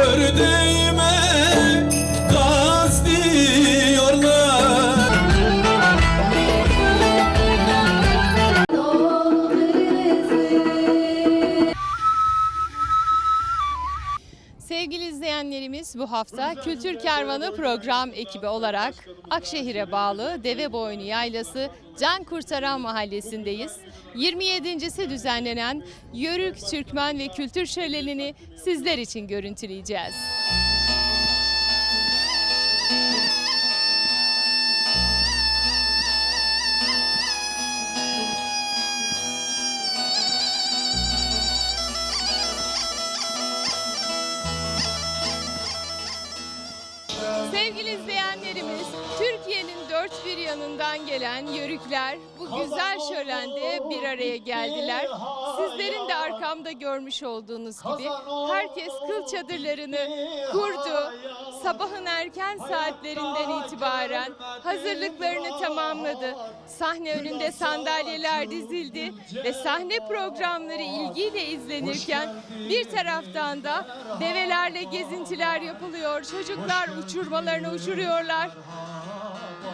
Ördeğime gaz diyorlar. Sevgili izleyenlerimiz, bu hafta Kültür Kervanı program ekibi olarak Akşehir'e bağlı Deveboynu Yaylası Can Kurtaran Mahallesi'ndeyiz. 27.si düzenlenen Yörük, Türkmen ve Kültür Şöleni'ni sizler için görüntüleyeceğiz. Sevgili izleyenlerimiz, Türkiye'nin dört bir yanından gelen yörükler bu güzel şölende bir araya geldiler. Sizlerin de arkamda görmüş olduğunuz gibi herkes kıl çadırlarını kurdu. Sabahın erken saatlerinden itibaren hazırlıklarını tamamladı. Sahne önünde sandalyeler dizildi ve sahne programları ilgiyle izlenirken bir taraftan da develerle gezintiler yapılıyor. Çocuklar uçurmalarını uçuruyorlar.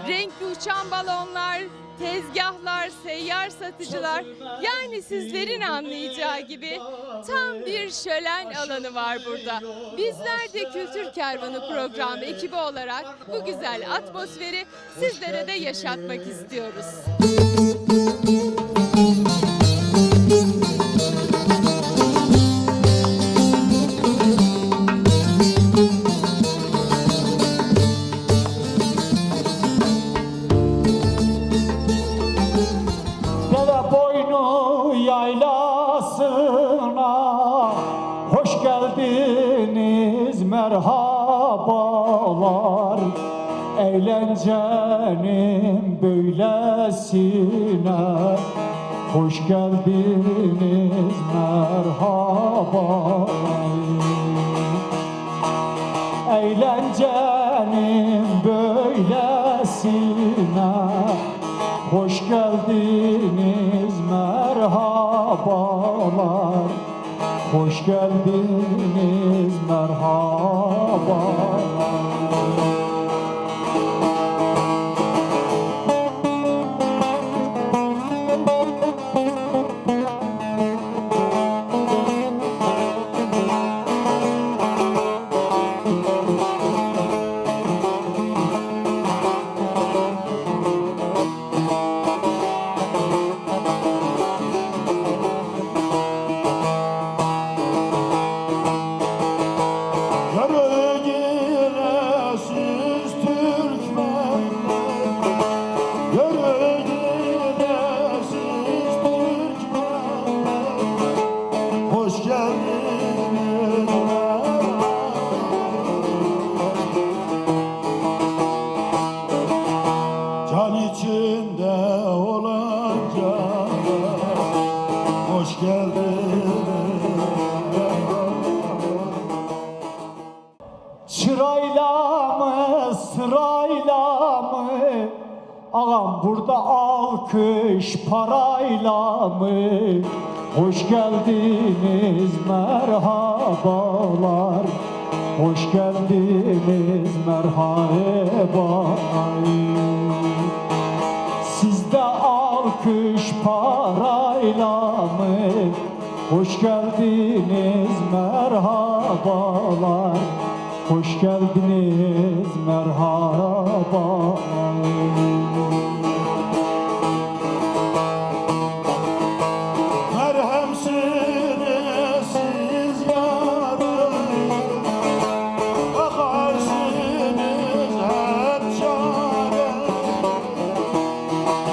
Renkli uçan balonlar, tezgahlar, seyyar satıcılar, yani sizlerin anlayacağı gibi tam bir şölen alanı var burada. Bizler de Kültür Kervanı programı ekibi olarak bu güzel atmosferi sizlere de yaşatmak istiyoruz. Deveboynu yaylasına hoş geldiniz, merhabalar. Eğlencenin böylesine hoş geldiniz, merhabalar. Eğlencenin böylesine hoş geldiniz, merhabalar. Hoş geldiniz, merhabalar. Sırayla mı? Ağam burada alkış parayla mı? Hoş geldiniz, merhabalar. Hoş geldiniz, merhabalar. Sizde alkış parayla mı? Hoş geldiniz, merhabalar. Hoş geldiniz, merhaba. Merhemsiniz siz yarım, bakarsınız hep çare.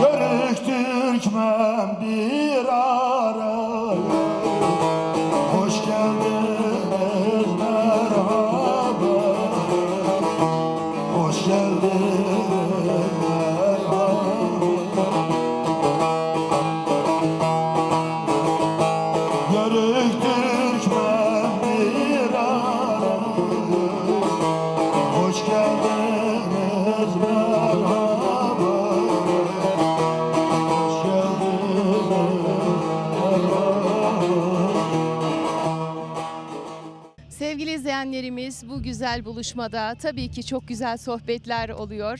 Yörük Türkmen bir araya. Hoş geldiniz, merhaba. Hoş geldiniz, merhaba. Yörük Türkmen bir araya. Hoş geldiniz, merhaba. Hoş geldiniz, merhaba. Sevgili izleyenler, izleyenlerimiz bu güzel buluşmada tabii ki çok güzel sohbetler oluyor.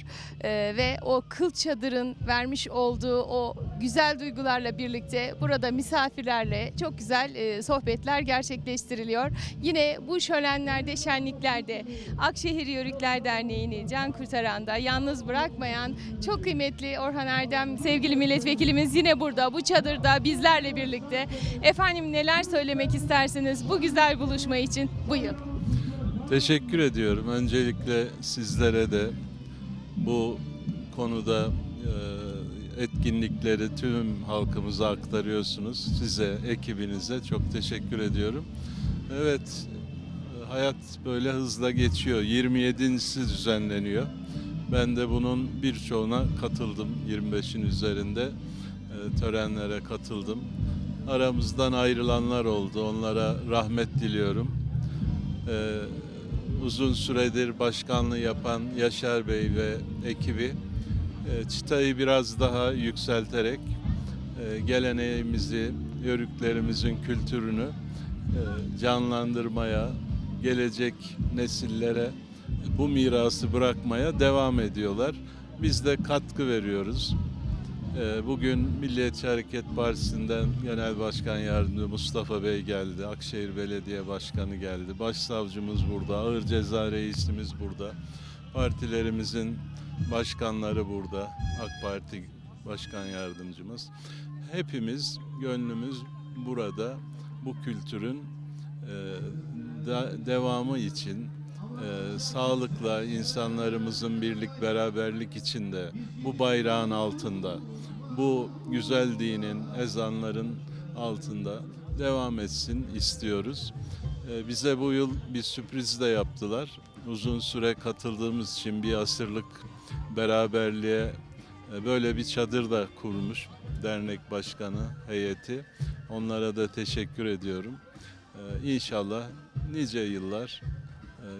Ve o kıl çadırın vermiş olduğu o güzel duygularla birlikte burada misafirlerle çok güzel sohbetler gerçekleştiriliyor. Yine bu şölenlerde, şenliklerde Akşehir Yörükler Derneği'ni can kurtaranda yalnız bırakmayan çok kıymetli Orhan Erdem sevgili milletvekilimiz yine burada bu çadırda bizlerle birlikte. Efendim neler söylemek istersiniz bu güzel buluşma için bu yıl? Teşekkür ediyorum. Öncelikle sizlere de bu konuda etkinlikleri tüm halkımıza aktarıyorsunuz. Size, ekibinize çok teşekkür ediyorum. Evet, hayat böyle hızla geçiyor. 27.si düzenleniyor. Ben de bunun birçoğuna katıldım. 25'in üzerinde törenlere katıldım. Aramızdan ayrılanlar oldu. Onlara rahmet diliyorum. Uzun süredir başkanlığı yapan Yaşar Bey ve ekibi çıtayı biraz daha yükselterek geleneğimizi, yörüklerimizin kültürünü canlandırmaya, gelecek nesillere bu mirası bırakmaya devam ediyorlar. Biz de katkı veriyoruz. Bugün Milliyetçi Hareket Partisi'nden Genel Başkan Yardımcısı Mustafa Bey geldi. Akşehir Belediye Başkanı geldi. Başsavcımız burada. Ağır Ceza Reisimiz burada. Partilerimizin başkanları burada. AK Parti Başkan Yardımcımız. Hepimiz gönlümüz burada bu kültürün devamı için sağlıkla insanlarımızın birlik beraberlik içinde bu bayrağın altında bu güzel dinin ezanların altında devam etsin istiyoruz. Bize bu yıl bir sürpriz de yaptılar. Uzun süre katıldığımız için bir asırlık beraberliğe böyle bir çadır da kurmuş dernek başkanı heyeti. Onlara da teşekkür ediyorum. İnşallah nice yıllar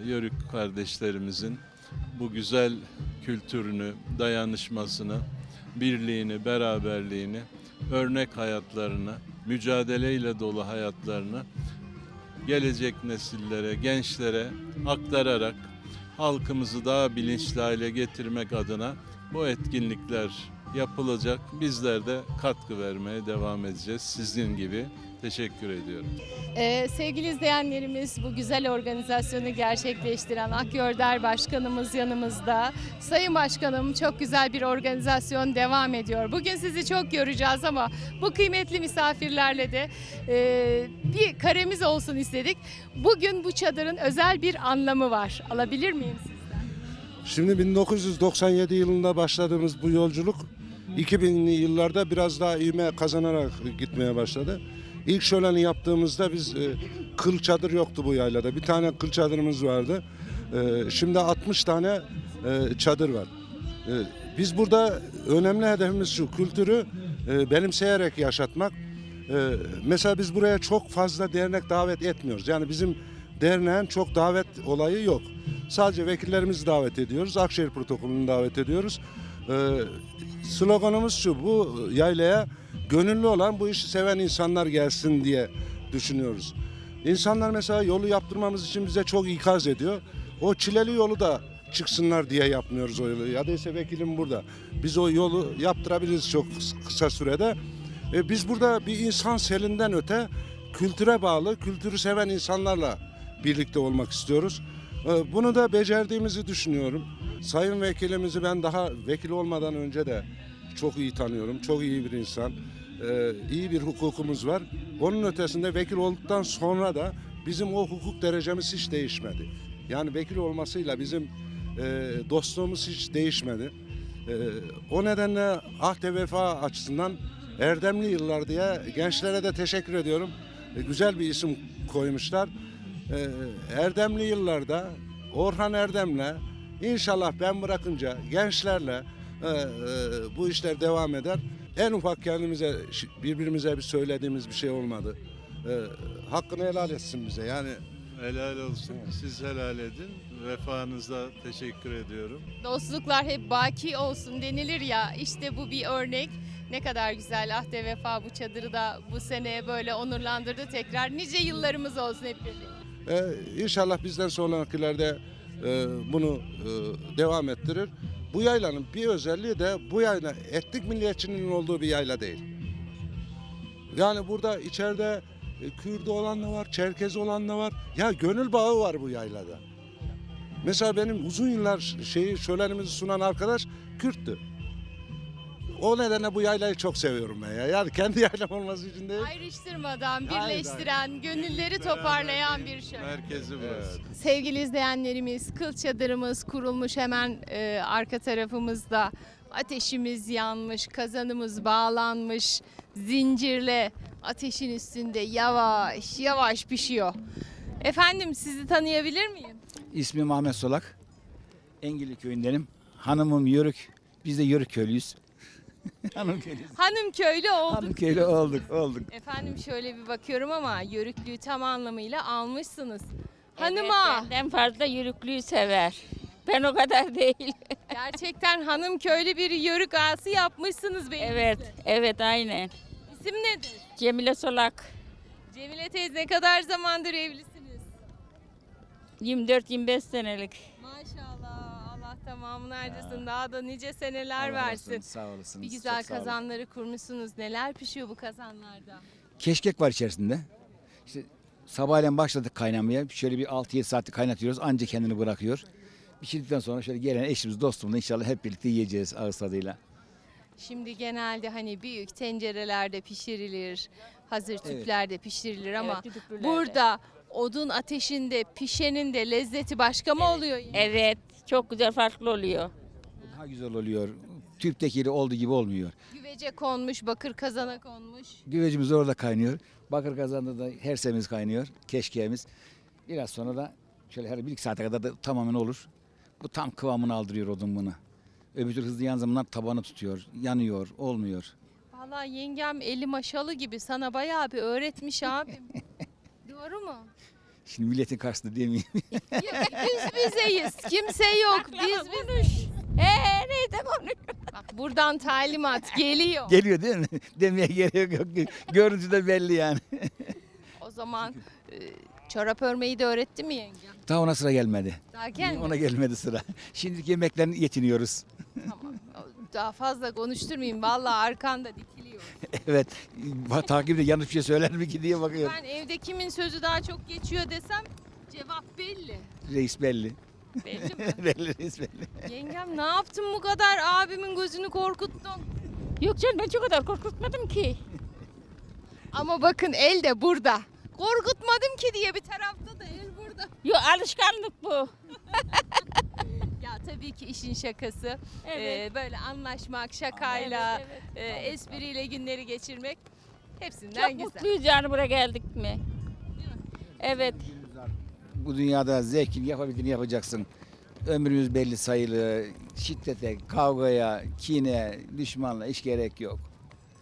Yörük kardeşlerimizin bu güzel kültürünü, dayanışmasını, birliğini, beraberliğini, örnek hayatlarını, mücadeleyle dolu hayatlarını gelecek nesillere, gençlere aktararak halkımızı daha bilinçli hale getirmek adına bu etkinlikler yapılacak. Bizler de katkı vermeye devam edeceğiz. Sizin gibi. Teşekkür ediyorum. Sevgili izleyenlerimiz bu güzel organizasyonu gerçekleştiren Akyörder Başkanımız yanımızda. Sayın Başkanım çok güzel bir organizasyon devam ediyor. Bugün sizi çok göreceğiz ama bu kıymetli misafirlerle de bir karemiz olsun istedik. Bugün bu çadırın özel bir anlamı var. Alabilir miyim sizden? Şimdi 1997 yılında başladığımız bu yolculuk 2000'li yıllarda biraz daha ivme kazanarak gitmeye başladı. İlk şöleni yaptığımızda biz kıl çadır yoktu bu yaylada. Bir tane kıl çadırımız vardı. Şimdi 60 tane çadır var. Biz burada önemli hedefimiz şu, kültürü benimseyerek yaşatmak. Mesela biz buraya çok fazla dernek davet etmiyoruz. Yani bizim derneğin çok davet olayı yok. Sadece vekillerimizi davet ediyoruz. Akşehir protokolünü davet ediyoruz. Sloganımız şu, bu yaylaya gönüllü olan, bu işi seven insanlar gelsin diye düşünüyoruz. İnsanlar mesela yolu yaptırmamız için bize çok ikaz ediyor. O çileli yolu da çıksınlar diye yapmıyoruz o yolu. Ya da ise vekilim burada. Biz o yolu yaptırabiliriz çok kısa sürede. Biz burada bir insan selinden öte kültüre bağlı, kültürü seven insanlarla birlikte olmak istiyoruz. Bunu da becerdiğimizi düşünüyorum. Sayın vekilimizi ben daha vekil olmadan önce de çok iyi tanıyorum. Çok iyi bir insan. İyi bir hukukumuz var. Onun ötesinde vekil olduktan sonra da bizim o hukuk derecemiz hiç değişmedi. Yani vekil olmasıyla bizim dostluğumuz hiç değişmedi. O nedenle ahd ve vefa açısından erdemli yıllar diye gençlere de teşekkür ediyorum. Güzel bir isim koymuşlar. Erdemli yıllarda Orhan Erdem'le inşallah ben bırakınca gençlerle bu işler devam eder. En ufak kendimize birbirimize bir söylediğimiz bir şey olmadı. Hakkını helal etsin bize yani. Helal olsun. Siz helal edin. Vefanıza teşekkür ediyorum. Dostluklar hep baki olsun denilir ya, işte bu bir örnek. Ne kadar güzel, ahde vefa bu çadırı da bu sene böyle onurlandırdı tekrar. Nice yıllarımız olsun hep birlikte. İnşallah bizden sonrakilerde bunu devam ettirir. Bu yaylanın bir özelliği de bu yayla etnik milliyetçinin olduğu bir yayla değil. Yani burada içeride Kürdü olan da var, Çerkezi olan da var. Ya gönül bağı var bu yaylada. Mesela benim uzun yıllar şölenimizi sunan arkadaş Kürttü. O nedenle bu yaylayı çok seviyorum ben ya. Yani kendi yaylam olması için değil. Ayrıştırmadan, birleştiren, gönülleri toparlayan bir şölen. Merkezi burası. Sevgili izleyenlerimiz, kıl çadırımız kurulmuş hemen arka tarafımızda. Ateşimiz yanmış, kazanımız bağlanmış, zincirle ateşin üstünde yavaş yavaş pişiyor. Efendim sizi tanıyabilir miyim? İsmim Ahmet Solak. Engili köyündenim. Hanımım Yörük. Biz de Yörük köylüyüz. Hanım köylüyüz. Hanım köylü olduk. Hanım köylü olduk. Efendim şöyle bir bakıyorum ama yörüklüğü tam anlamıyla almışsınız. Evet, Hanıma benden fazla yörüklüğü sever. Ben o kadar değil. gerçekten hanım köylü bir yörük ağası yapmışsınız benim. Evet aynen. İsim nedir? Cemile Solak. Cemile teyze ne kadar zamandır evlisiniz? 24-25 senelik. Maşallah Allah tamamını erdirsin. Daha da nice seneler versin. Sağ olasınız. Bir güzel Çok sağ olun. kazanları kurmuşsunuz. Neler pişiyor bu kazanlarda? Keşkek var içerisinde. İşte sabahleyin başladık kaynamaya. Şöyle bir 6-7 saatlik kaynatıyoruz. Anca kendini bırakıyor. Pişirdikten sonra şöyle gelen eşimiz, dostumla inşallah hep birlikte yiyeceğiz ağız tadıyla. Şimdi genelde hani büyük tencerelerde pişirilir, hazır tüplerde pişirilir ama Evet, düdüklülerde. burada odun ateşinde pişenin de lezzeti başka mı oluyor? Evet, çok güzel farklı oluyor. Daha güzel oluyor. Tüptekiyle olduğu gibi olmuyor. Güvece konmuş, bakır kazana konmuş. Güvecimiz orada kaynıyor. Bakır kazanda da her semiz kaynıyor. Keşkeğimiz. Biraz sonra da şöyle her 1-2 saate kadar da tamamen olur. Bu tam kıvamını aldırıyor odun bunu. Öbür türlü hızlı yan zamanlar tabanı tutuyor. Yanıyor, olmuyor. Vallahi yengem eli maşalı gibi sana bayağı bir öğretmiş abim. Doğru mu? Şimdi milletin karşısında demeyeyim. Biz bizeyiz. Kimse yok. Biz Konuş. Neyse konuş. Bak buradan talimat geliyor. Geliyor değil mi? Demeye gerek yok. Görüntü de belli yani. O zaman çorap örmeyi de öğretti mi yengem? Daha ona sıra gelmedi. Daha gelmedi. Ona gelmedi sıra. Şimdiki yemeklerle yetiniyoruz. Tamam. Daha fazla konuşturmayayım. Vallahi arkanda dikiliyor. Evet. Takipte yanlış bir şey söyler mi ki diye bakıyorum. Ben evde kimin sözü daha çok geçiyor desem cevap belli. Reis belli. Belli mi? Belli reis belli. Yengem ne yaptın bu kadar abimin gözünü korkuttun? Yok canım ben çok kadar korkutmadım ki. Ama bakın el de burada. Korkutmadım ki diye bir tarafta da el burada. Yok alışkanlık bu. Ya tabii ki işin şakası. Evet. Böyle anlaşmak, şakayla, espriyle günleri geçirmek hepsinden Çok güzel. mutluyuz yani buraya geldik mi? Evet. Bu dünyada zevkini yapabildiğini yapacaksın. Ömrümüz belli sayılı. Şiddete, kavgaya, kine, düşmanla hiç gerek yok.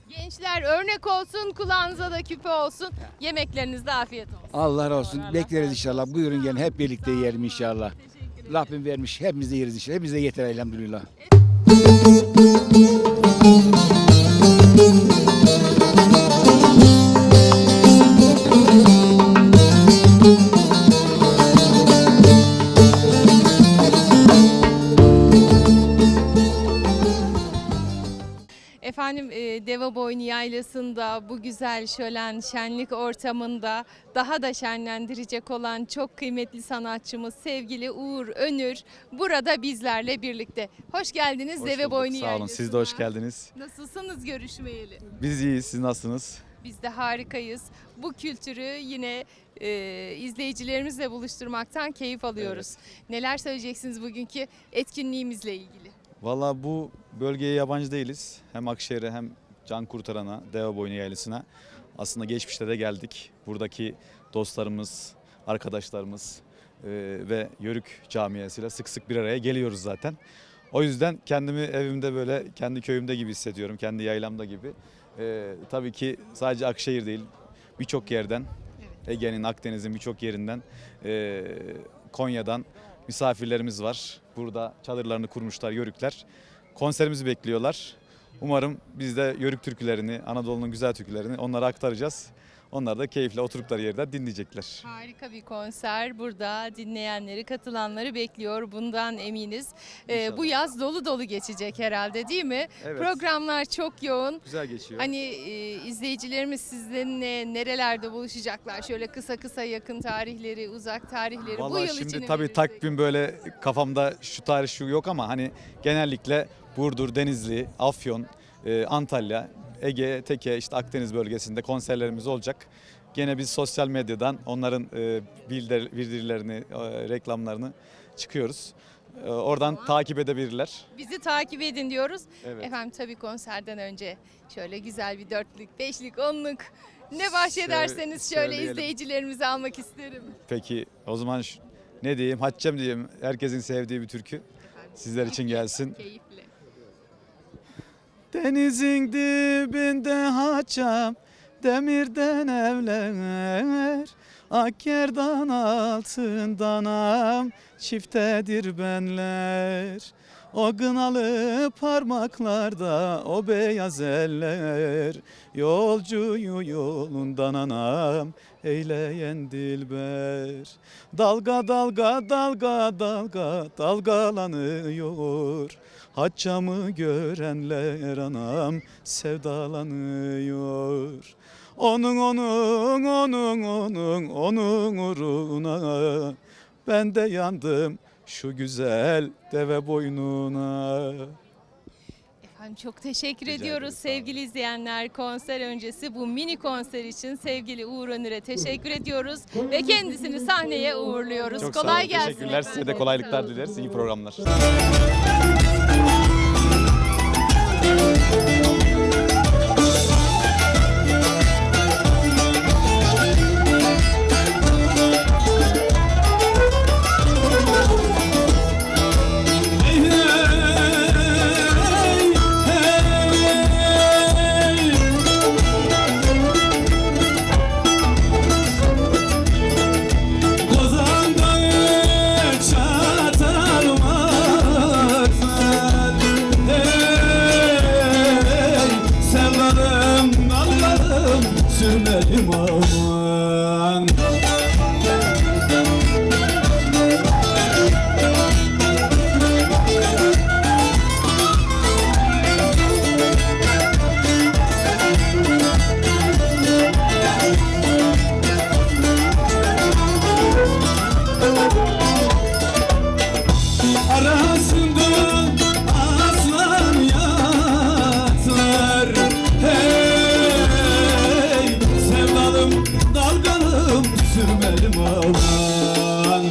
Gençler örnek olsun, kulağınıza da küpe olsun. Yemeklerinizde afiyet olsun. Allah razı olsun. Allah Bekleriz razı inşallah. Buyurun gelin hep birlikte yiyelim inşallah. Teşekkür ederim. Rabbim vermiş. Hepimiz de yeriz inşallah. Hepimiz de yeter elhamdülillah. Efendim Devaboynu Yaylası'nda bu güzel şölen şenlik ortamında daha da şenlendirecek olan çok kıymetli sanatçımız sevgili Uğur Önür burada bizlerle birlikte. Hoş geldiniz Hoş Devaboynu bulduk. Sağ Yaylası'na. olun. Siz de hoş geldiniz. Nasılsınız görüşmeyeli? Biz iyiyiz. Siz nasılsınız? Biz de harikayız. Bu kültürü yine izleyicilerimizle buluşturmaktan keyif alıyoruz. Neler söyleyeceksiniz bugünkü etkinliğimizle ilgili? Valla bu bölgeye yabancı değiliz. Hem Akşehir'e hem Can Kurtaran'a, Devaboynu Yaylası'na aslında geçmişte de geldik. Buradaki dostlarımız, arkadaşlarımız ve Yörük camiasıyla sık sık bir araya geliyoruz zaten. O yüzden kendimi evimde böyle kendi köyümde gibi hissediyorum. Kendi yaylamda gibi. Tabii ki sadece Akşehir değil birçok yerden Ege'nin, Akdeniz'in birçok yerinden Konya'dan misafirlerimiz var. Burada çadırlarını kurmuşlar Yörükler. Konserimizi bekliyorlar. Umarım biz de Yörük türkülerini, Anadolu'nun güzel türkülerini onlara aktaracağız. Onlar da keyifle oturdukları yerde dinleyecekler. Harika bir konser. Burada dinleyenleri, katılanları bekliyor. Bundan eminiz. İnşallah. Bu yaz dolu dolu geçecek herhalde, değil mi? Evet. Programlar çok yoğun. Güzel geçiyor. Hani izleyicilerimiz sizinle nerelerde buluşacaklar? Şöyle kısa kısa yakın tarihleri, uzak tarihleri bu Vallahi yıl için şimdi tabii verirsek. takvim böyle kafamda şu tarih şu yok ama hani genellikle Burdur, Denizli, Afyon, Antalya, Ege, Teke, işte Akdeniz bölgesinde konserlerimiz olacak. Gene biz sosyal medyadan onların bildirilerini, reklamlarını çıkıyoruz. Oradan Tamam. takip edebilirler. Bizi takip edin diyoruz. Evet. Efendim tabii konserden önce şöyle güzel bir dörtlük, beşlik, onluk ne bahşederseniz şöyle söyleyelim. izleyicilerimizi almak isterim. Peki o zaman ne diyeyim? Haccem diyeyim. Herkesin sevdiği bir türkü. Sizler için gelsin. Keyifli. Denizin dibinde haçam, demirden evler, akkerdan altındanam, çiftedir benler. O kınalı parmaklarda o beyaz eller, yolcuyu yolundan anam eyleyen dilber. Dalga dalga dalga dalga dalgalanıyor, haccamı görenler anam sevdalanıyor. Onun uğruna ben de yandım şu güzel deve boynuna. Efendim çok teşekkür Rica ediyoruz ederiz, sağ olun. sevgili izleyenler. Konser öncesi bu mini konser için sevgili Uğur Önür'e teşekkür ediyoruz ve kendisini sahneye uğurluyoruz. Çok sağ olun. Kolay gelsin. Teşekkürler. Size de efendim. kolaylıklar Sağ olun. dileriz. İyi programlar. Hey, hey, hey. Kozanda çatal var. Hey, sevdadım, dallarım, sürmelim aman. Arasında aslan yatlar. Hey, sevdalım, dalgalım, sürmelim aman.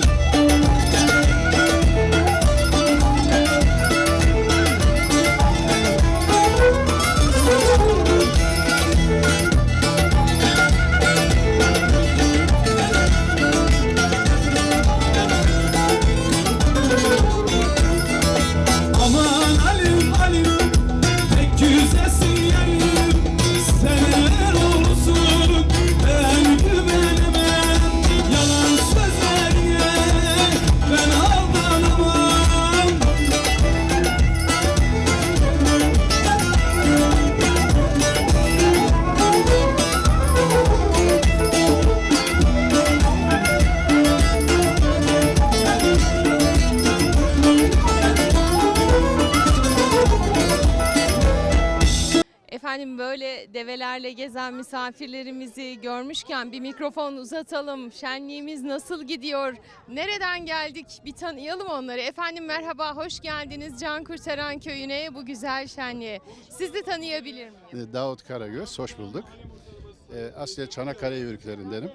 Aman Alim Alim, pek güzelsin yarim. Seneler olsun ben güvenemem. Yalan sözlerine ben aldanamam. Efendim böyle develerle gezen misafirlerimizi görmüşken bir mikrofon uzatalım. Şenliğimiz nasıl gidiyor? Nereden geldik? Bir tanıyalım onları. Efendim merhaba, hoş geldiniz Can Kurtaran Köyü'ne, bu güzel şenliğe. Sizi tanıyabilir miyim? Davut Karagöz, hoş bulduk. Aslen Çanakkale yörüklerindenim.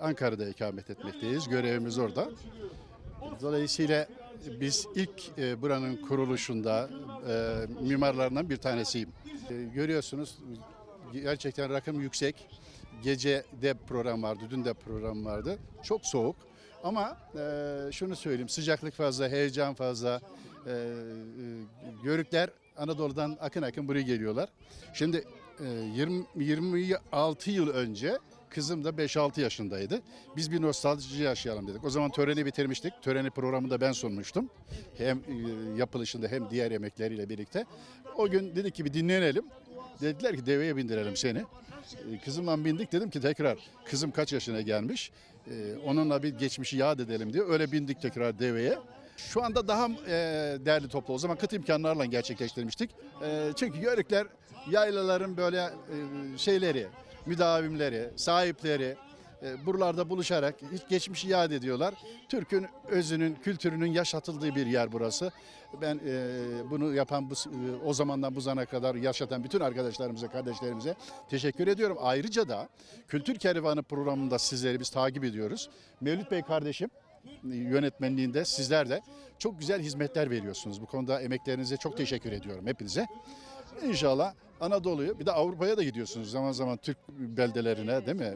Ankara'da ikamet etmekteyiz. Görevimiz orada. Dolayısıyla biz ilk buranın kuruluşunda mimarlarından bir tanesiyim. Görüyorsunuz gerçekten rakım yüksek. Gece de program vardı, dün de program vardı. Çok soğuk ama şunu söyleyeyim, sıcaklık fazla, heyecan fazla. Yörükler Anadolu'dan akın akın buraya geliyorlar. Şimdi 26 yıl önce kızım da 5-6 yaşındaydı. Biz bir nostalji yaşayalım dedik. O zaman töreni bitirmiştik. Töreni programı da ben sunmuştum. Hem yapılışında hem diğer yemekleriyle birlikte. O gün dedik ki bir dinlenelim. Dediler ki deveye bindirelim seni. Kızımla bindik, dedim ki tekrar kızım kaç yaşına gelmiş. Onunla bir geçmişi yad edelim diye öyle bindik tekrar deveye. Şu anda daha değerli toplu. O zaman kıt imkanlarla gerçekleştirmiştik. Çünkü Yörükler yaylaların böyle şeyleri, müdavimleri, sahipleri buralarda buluşarak hiç geçmişi yad ediyorlar. Türk'ün özünün, kültürünün yaşatıldığı bir yer burası. Ben bunu yapan, o zamandan bu zamana kadar yaşatan bütün arkadaşlarımıza, kardeşlerimize teşekkür ediyorum. Ayrıca da Kültür Kervanı programında sizleri biz takip ediyoruz. Mevlüt Bey kardeşim yönetmenliğinde sizler de çok güzel hizmetler veriyorsunuz. Bu konuda emeklerinize çok teşekkür ediyorum hepinize. İnşallah Anadolu'yu, bir de Avrupa'ya da gidiyorsunuz zaman zaman Türk beldelerine, değil mi?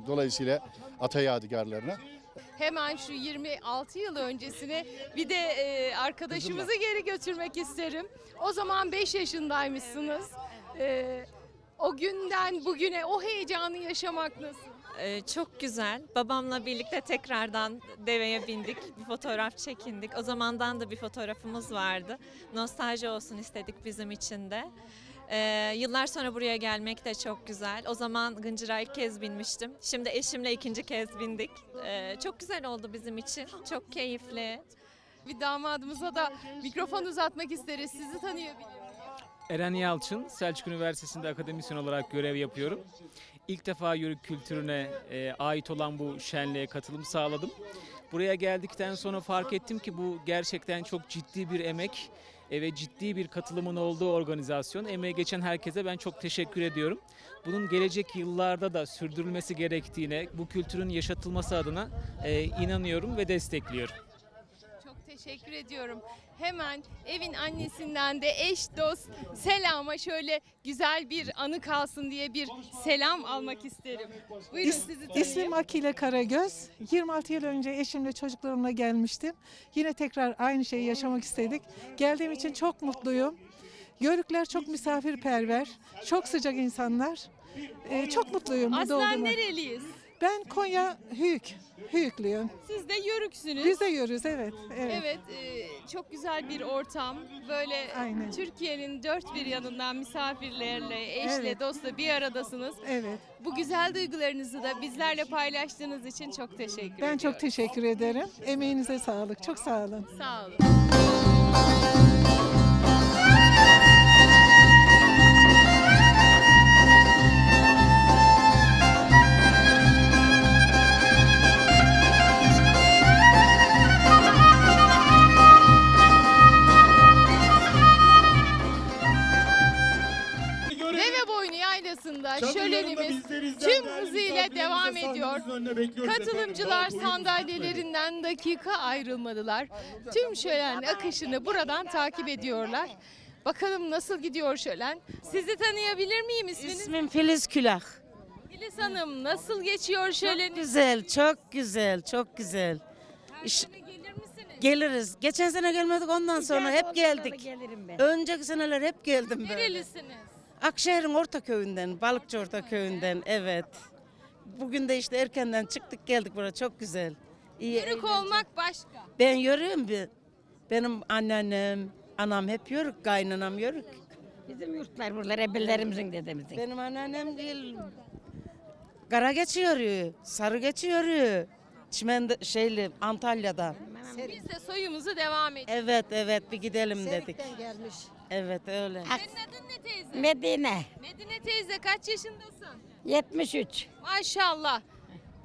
Dolayısıyla ata yadigarlarına. Hemen şu 26 yıl öncesine bir de arkadaşımızı geri götürmek isterim. O zaman 5 yaşındaymışsınız. O günden bugüne o heyecanı yaşamak nasıl? Çok güzel. Babamla birlikte tekrardan deveye bindik. Bir fotoğraf çekindik. O zamandan da bir fotoğrafımız vardı. Nostalji olsun istedik bizim için de. Yıllar sonra buraya gelmek de çok güzel. O zaman Gıncır'a ilk kez binmiştim. Şimdi eşimle ikinci kez bindik. Çok güzel oldu bizim için. Çok keyifli. Bir damadımıza da mikrofon uzatmak isteriz. Sizi tanıyabilir miyim? Eren Yalçın, Selçuk Üniversitesi'nde akademisyen olarak görev yapıyorum. İlk defa Yörük kültürüne ait olan bu şenliğe katılım sağladım. Buraya geldikten sonra fark ettim ki bu gerçekten çok ciddi bir emek ve ciddi bir katılımın olduğu organizasyon. Emeği geçen herkese ben çok teşekkür ediyorum. Bunun gelecek yıllarda da sürdürülmesi gerektiğine, bu kültürün yaşatılması adına inanıyorum ve destekliyorum. Çok teşekkür ediyorum. Hemen evin annesinden de eş dost selama şöyle güzel bir anı kalsın diye bir selam almak isterim. Buyurun sizi tanıyayım. İsmim Akile Karagöz. 26 yıl önce eşimle çocuklarımla gelmiştim. Yine tekrar aynı şeyi yaşamak istedik. Geldiğim için çok mutluyum. Yörükler çok misafirperver, çok sıcak insanlar. Çok mutluyum burada Aslen olduğuma. nereliyiz? Ben Konya Hüyüklüyüm. Siz de Yörüksünüz. Biz de yörüz, evet. Evet, çok güzel bir ortam. Böyle Aynen. Türkiye'nin dört bir yanından misafirlerle, eşle, Evet. dostla bir aradasınız. Evet. Bu güzel duygularınızı da bizlerle paylaştığınız için çok teşekkür ediyorum. Ben çok teşekkür ederim. Emeğinize sağlık. Çok sağ olun. Sağ olun. Deveboynu Yaylası'nda şölenimiz tüm hızıyla devam ediyor. Katılımcılar sandalyelerinden dakika ayrılmadılar. Tüm şölen akışını buradan takip ediyorlar. Bakalım nasıl gidiyor şölen? Sizi tanıyabilir miyim isminiz? İsmim Filiz Külah. Filiz Hanım nasıl geçiyor şöleniniz? Güzel, çok güzel, çok güzel. Her sene gelir misiniz? Geliriz. Geçen sene gelmedik, ondan sonra hep geldik. Önceki seneler hep geldim böyle. Nerelisiniz? Akşehir'in Ortaköy'ünden, Balıkçı Ortaköy'ünden, evet. Bugün de işte erkenden çıktık geldik buraya, çok güzel. İyi. Yörük olmak başka. Ben yörüğüm bir. Benim anneannem, anam hep yörük, kaynanam yörük. Bizim yurtlar buralar ebelerimizin dedemizin. Benim anneannem değil. Kara geçiyor, sarı geçiyor. Çimende Antalya'dan. Biz de soyumuzu devam ediyoruz. Evet evet bir gidelim dedik. gelmiş. Evet öyle. Senin adın ne teyze? Medine Medine teyze kaç yaşındasın? 73. Maşallah.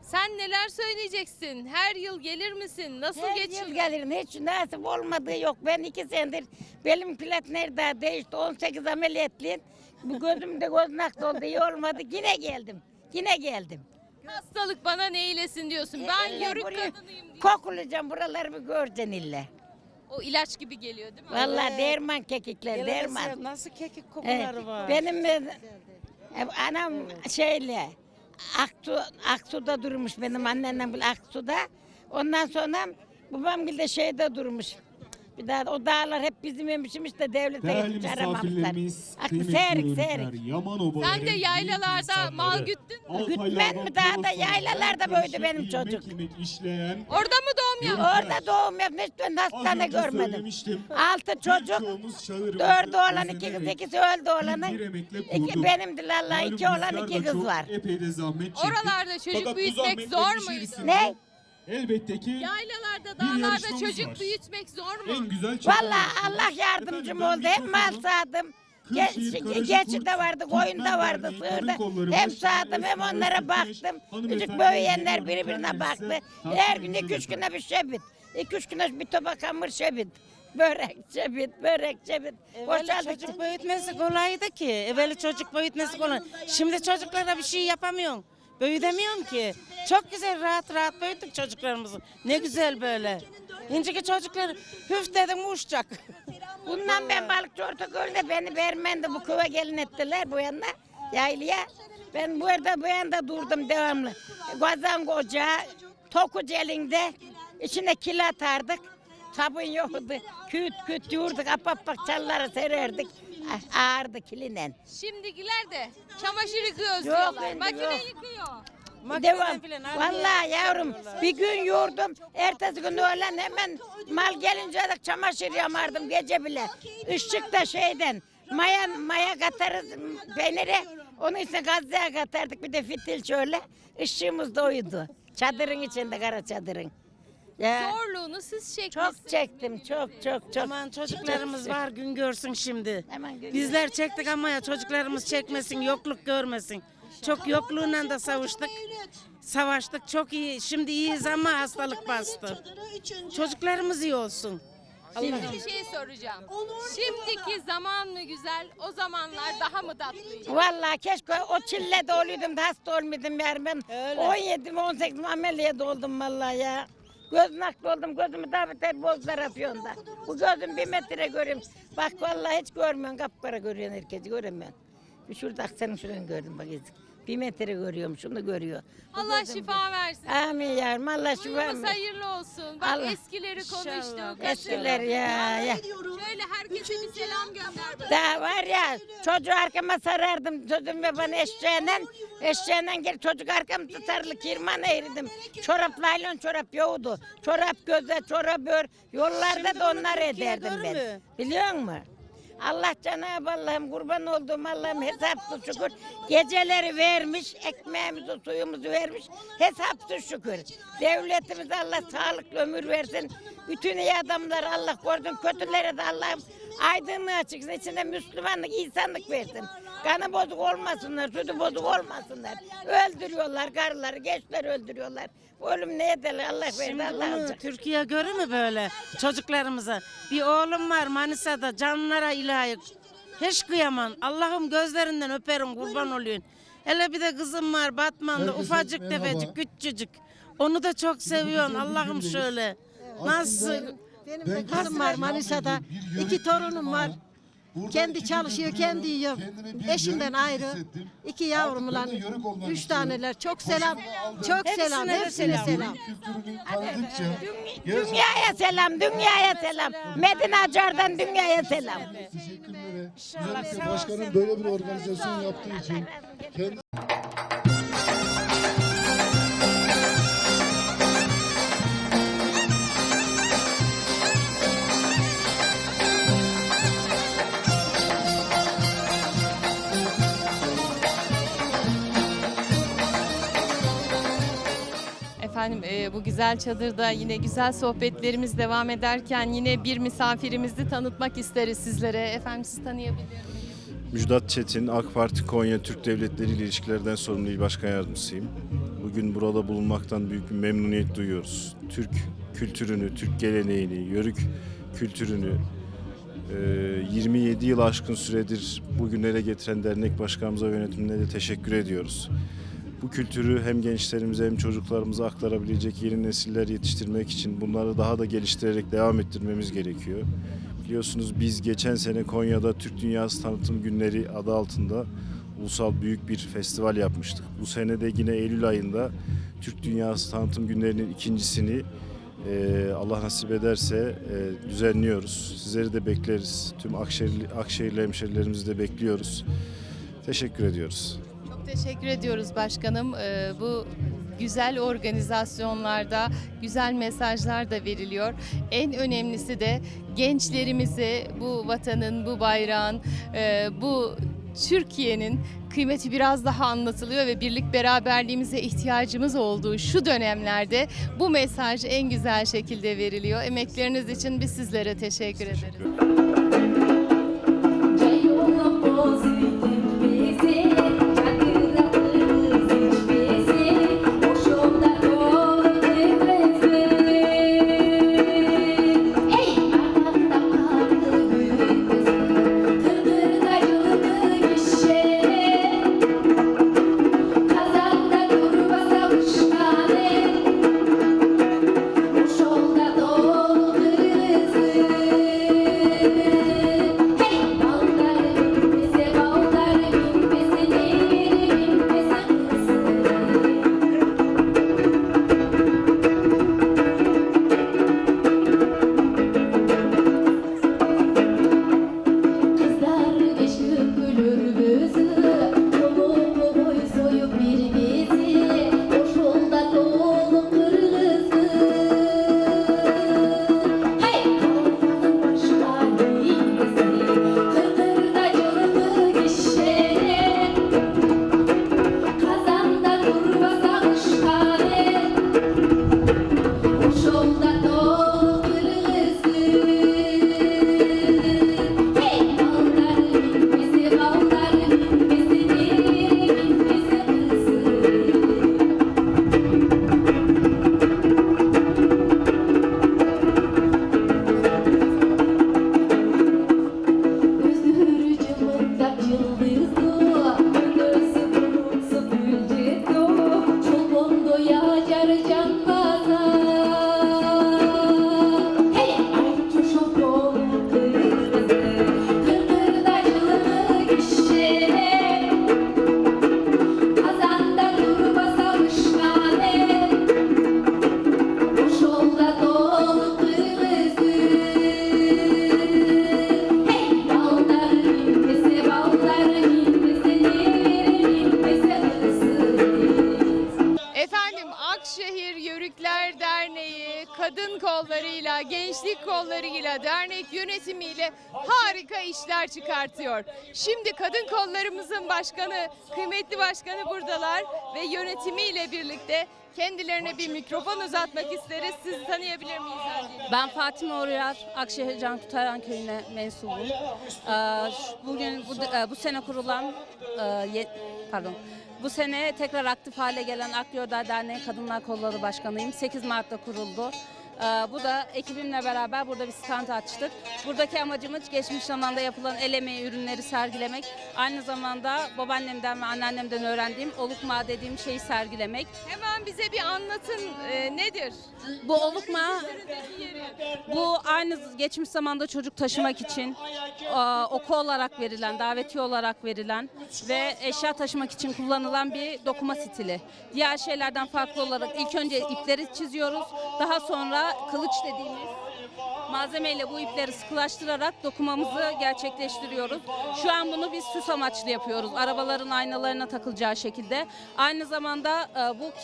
Sen neler söyleyeceksin? Her yıl gelir misin? Nasıl Her geçiyor? yıl gelirim. Hiç nasip olmadığı yok. Ben 2 senedir belim pilat nerede değişti. 18 ameliyatlıyım. Bu gözümde göz nakli oldu. İyi olmadı. Yine geldim. Yine geldim. Hastalık bana ne eylesin diyorsun. Ben yörük buraya kadınıyım diyor. Kokulayacağım buraları bir göreceksin ille. O ilaç gibi geliyor değil mi? Vallahi derman kekikler derman. Nasıl kekik kokuları var. Benim anam Aksu'da durmuş benim annemle Aksu'da. Ondan sonra babam bir de durmuş. Bir daha o dağlar hep bizim yemişmiş de devlete Değerli hiç aramamışlar. misafirlerimiz, Aklı kıymetli serik yörükler, serik. Yamanova Sen de yaylalarda mal güttün mü? Gütmen mi daha da yaylalarda büyüdü benim çocuk. işleyen Orada mı doğum yaptın? Orada doğum yapmış, ben hastane görmedim. 6 çocuk, 4 oğlan, 8'i öldü oğlanın. Benimdi lalla, 2 oğlan, 2 kız var. Epey de zahmet çektik. Oralarda çocuk Fakat bu büyütmek zahmetlerin zor muydu? içerisinde Ne? Elbette ki Yaylalarda, Bir dağlarda yarışmamız çocuk var. büyütmek zor mu? en güzel Vallahi Allah yardımcım oldu. Hep mal sağdım. Geçi de vardı, koyun da vardı, sığır da. Hem sağdım hem onlara baktım. Küçük büyüyenler birbirine baktı. Her gün 2-3 güne bir şebit. 2-3 güne bir tabak hamur şebit. Börek şebit, börek şebit. Boşaldık. Çocuk büyütmesi kolaydı ki. Evveli çocuk büyütmesi kolay. Şimdi çocuklara bir şey yapamıyorsun. Büyütemiyorum ki. Çok güzel rahat rahat büyüttük çocuklarımızı. Ne güzel böyle. İnciki çocuklar hüf dedim uçacak. Bundan ben Balıkçı Ortaköy'de beni vermendi bu köye gelin ettiler bu yana yaylaya. Ben bu yanda durdum devamlı. Gazan koca, tokucu elinde içine kil atardık. Sabun yoktu. Küt küt yurduk, apapak çalları sererdik. Ağırdı kilinen. Şimdikiler de çamaşır yıkıyoruz Yok, diyorlar. şimdi Makine yok. yıkıyor. Devam. Vallahi yavrum bir gün yurdum. Ertesi gün öğlen hemen mal gelince de çamaşır yamardım gece bile. Işık da şeyden maya katarız peynire. Onun içine gazete katardık bir de fitil şöyle. Işığımız da oydu. Çadırın içinde kara çadırın. Ya, Zorluğunu siz çekmişsiniz. çok çektim çok. Aman çocuklarımız var gün görsün şimdi. Hemen görüyorum. Bizler çektik ama ya çocuklarımız çekmesin, yokluk görmesin. Çok yokluğundan da savaştık. Çok iyi. Şimdi iyiyiz ama hastalık bastı. Çocuklarımız iyi olsun. Şimdi bir şey soracağım. Şimdiki zaman mı güzel, o zamanlar daha mı tatlıydı? Vallahi keşke o çille de oluydum da hasta olmadım yani ben 17-18 ameliyat oldum vallahi ya. Göz nakli oldum, gözümü daha beter bozdular Afyon'da. Bu gözüm 1 metre görüyorum. Bak vallahi hiç görmüyorsun, kapkara görüyorsun herkesi göremiyorsun. Bir şurada senin şuranı gördüm bak ezik. 1 metre görüyorum, şunu görüyor. Allah şifa versin. Amin yavrum, Allah şifa Duyumuz versin. hayırlı olsun. Bak Allah. eskileri konuştuk. Eskiler ya. Şöyle herkese bir selam gönder. Daha var ya çocuğu arkama sarardım çocuğum ve bana eşeğinden gel çocuk arkamda sarılı kirman eğirdim. Çorap laylon çorap yoğdu. Çorap göze çorap ör yollarda da onlar ederdim ben. Biliyor musun? Allah Cenab-ı Allah'ım kurban olduğum Allah'ım hesapsız şükür. Geceleri vermiş, ekmeğimizi suyumuzu vermiş. Hesapsız şükür. Devletimize Allah sağlıklı ömür versin. Bütün iyi adamları Allah korusun. Kötülere de Allah'ım aydınlığa çıksın. İçinde Müslümanlık, insanlık versin. Kanı bozuk olmasınlar, sütü bozuk olmasınlar. Öldürüyorlar karıları, gençleri öldürüyorlar. Bu ölüm ne ederler Allah verdi Şimdi Allah bunu alacak. Türkiye görür mü böyle çocuklarımıza? Bir oğlum var Manisa'da canlara ilahi. Hiç kıyamam. Allah'ım gözlerinden öperim kurban olayım. Hele bir de kızım var Batman'da ufacık tefecik küçücük. Onu da çok seviyorum Allah'ım şöyle. Nasıl? Benim de kızım var Manisa'da. 2 torunum var. Kendi çalışıyor, kendi yiyor. Eşinden ayrı. 2 yavrumla 3 taneler. Çok selam. Çok selam. Hepsine selam. Dünyaya selam, dünyaya selam. Medine Acar'dan dünyaya selam. Özellikle başkanım böyle bir organizasyon yaptığı için kendi Efendim bu güzel çadırda yine güzel sohbetlerimiz devam ederken yine bir misafirimizi tanıtmak isteriz sizlere. Efendim sizi tanıyabilir miyim? Müjdat Çetin, AK Parti Konya Türk Devletleri ile İlişkilerden Sorumlu İl Başkan Yardımcısıyım. Bugün burada bulunmaktan büyük bir memnuniyet duyuyoruz. Türk kültürünü, Türk geleneğini, yörük kültürünü 27 yıl aşkın süredir bugünlere getiren dernek başkanımıza ve yönetimine de teşekkür ediyoruz. Bu kültürü hem gençlerimize hem çocuklarımıza aktarabilecek yeni nesiller yetiştirmek için bunları daha da geliştirerek devam ettirmemiz gerekiyor. Biliyorsunuz biz geçen sene Konya'da Türk Dünyası Tanıtım Günleri adı altında ulusal büyük bir festival yapmıştık. Bu sene de yine Eylül ayında Türk Dünyası Tanıtım Günleri'nin ikincisini Allah nasip ederse düzenliyoruz. Sizleri de bekleriz. Tüm Akşehirli hemşerilerimizi de bekliyoruz. Teşekkür ediyoruz. Çok teşekkür ediyoruz başkanım. Bu güzel organizasyonlarda güzel mesajlar da veriliyor. En önemlisi de gençlerimizi bu vatanın, bu bayrağın, bu Türkiye'nin kıymeti biraz daha anlatılıyor ve birlik beraberliğimize ihtiyacımız olduğu şu dönemlerde bu mesaj en güzel şekilde veriliyor. Emekleriniz için biz sizlere teşekkür ederiz. kadın kollarıyla, gençlik kollarıyla, dernek yönetimiyle harika işler çıkartıyor. Şimdi kadın kollarımızın başkanı, kıymetli başkanı buradalar ve yönetimiyle birlikte kendilerine bir mikrofon uzatmak isteriz. Sizi tanıyabilir miyiz öncelikle? Ben Fatime Oruyar, Akşehir Can Kurtaran Köyü'ne mensubum. Bugün bu sene kurulan, bu sene tekrar aktif hale gelen Akyordar Derneği Kadınlar Kolları Başkanıyım. 8 Mart'ta kuruldu. Bu da ekibimle beraber burada bir stand açtık. Buradaki amacımız geçmiş zamanda yapılan el emeği ürünleri sergilemek. Aynı zamanda babaannemden ve anneannemden öğrendiğim olukma dediğim şeyi sergilemek. Hemen bize bir anlatın, nedir? Bu olukma, bu aynı geçmiş zamanda çocuk taşımak için oku olarak verilen, davetiye olarak verilen ve eşya taşımak için kullanılan bir dokuma stili. Diğer şeylerden farklı olarak ilk önce ipleri çiziyoruz, daha sonra kılıç dediğimiz malzemeyle bu ipleri sıkılaştırarak dokumamızı gerçekleştiriyoruz. Şu an bunu biz süs amaçlı yapıyoruz. Arabaların aynalarına takılacağı şekilde. Aynı zamanda bu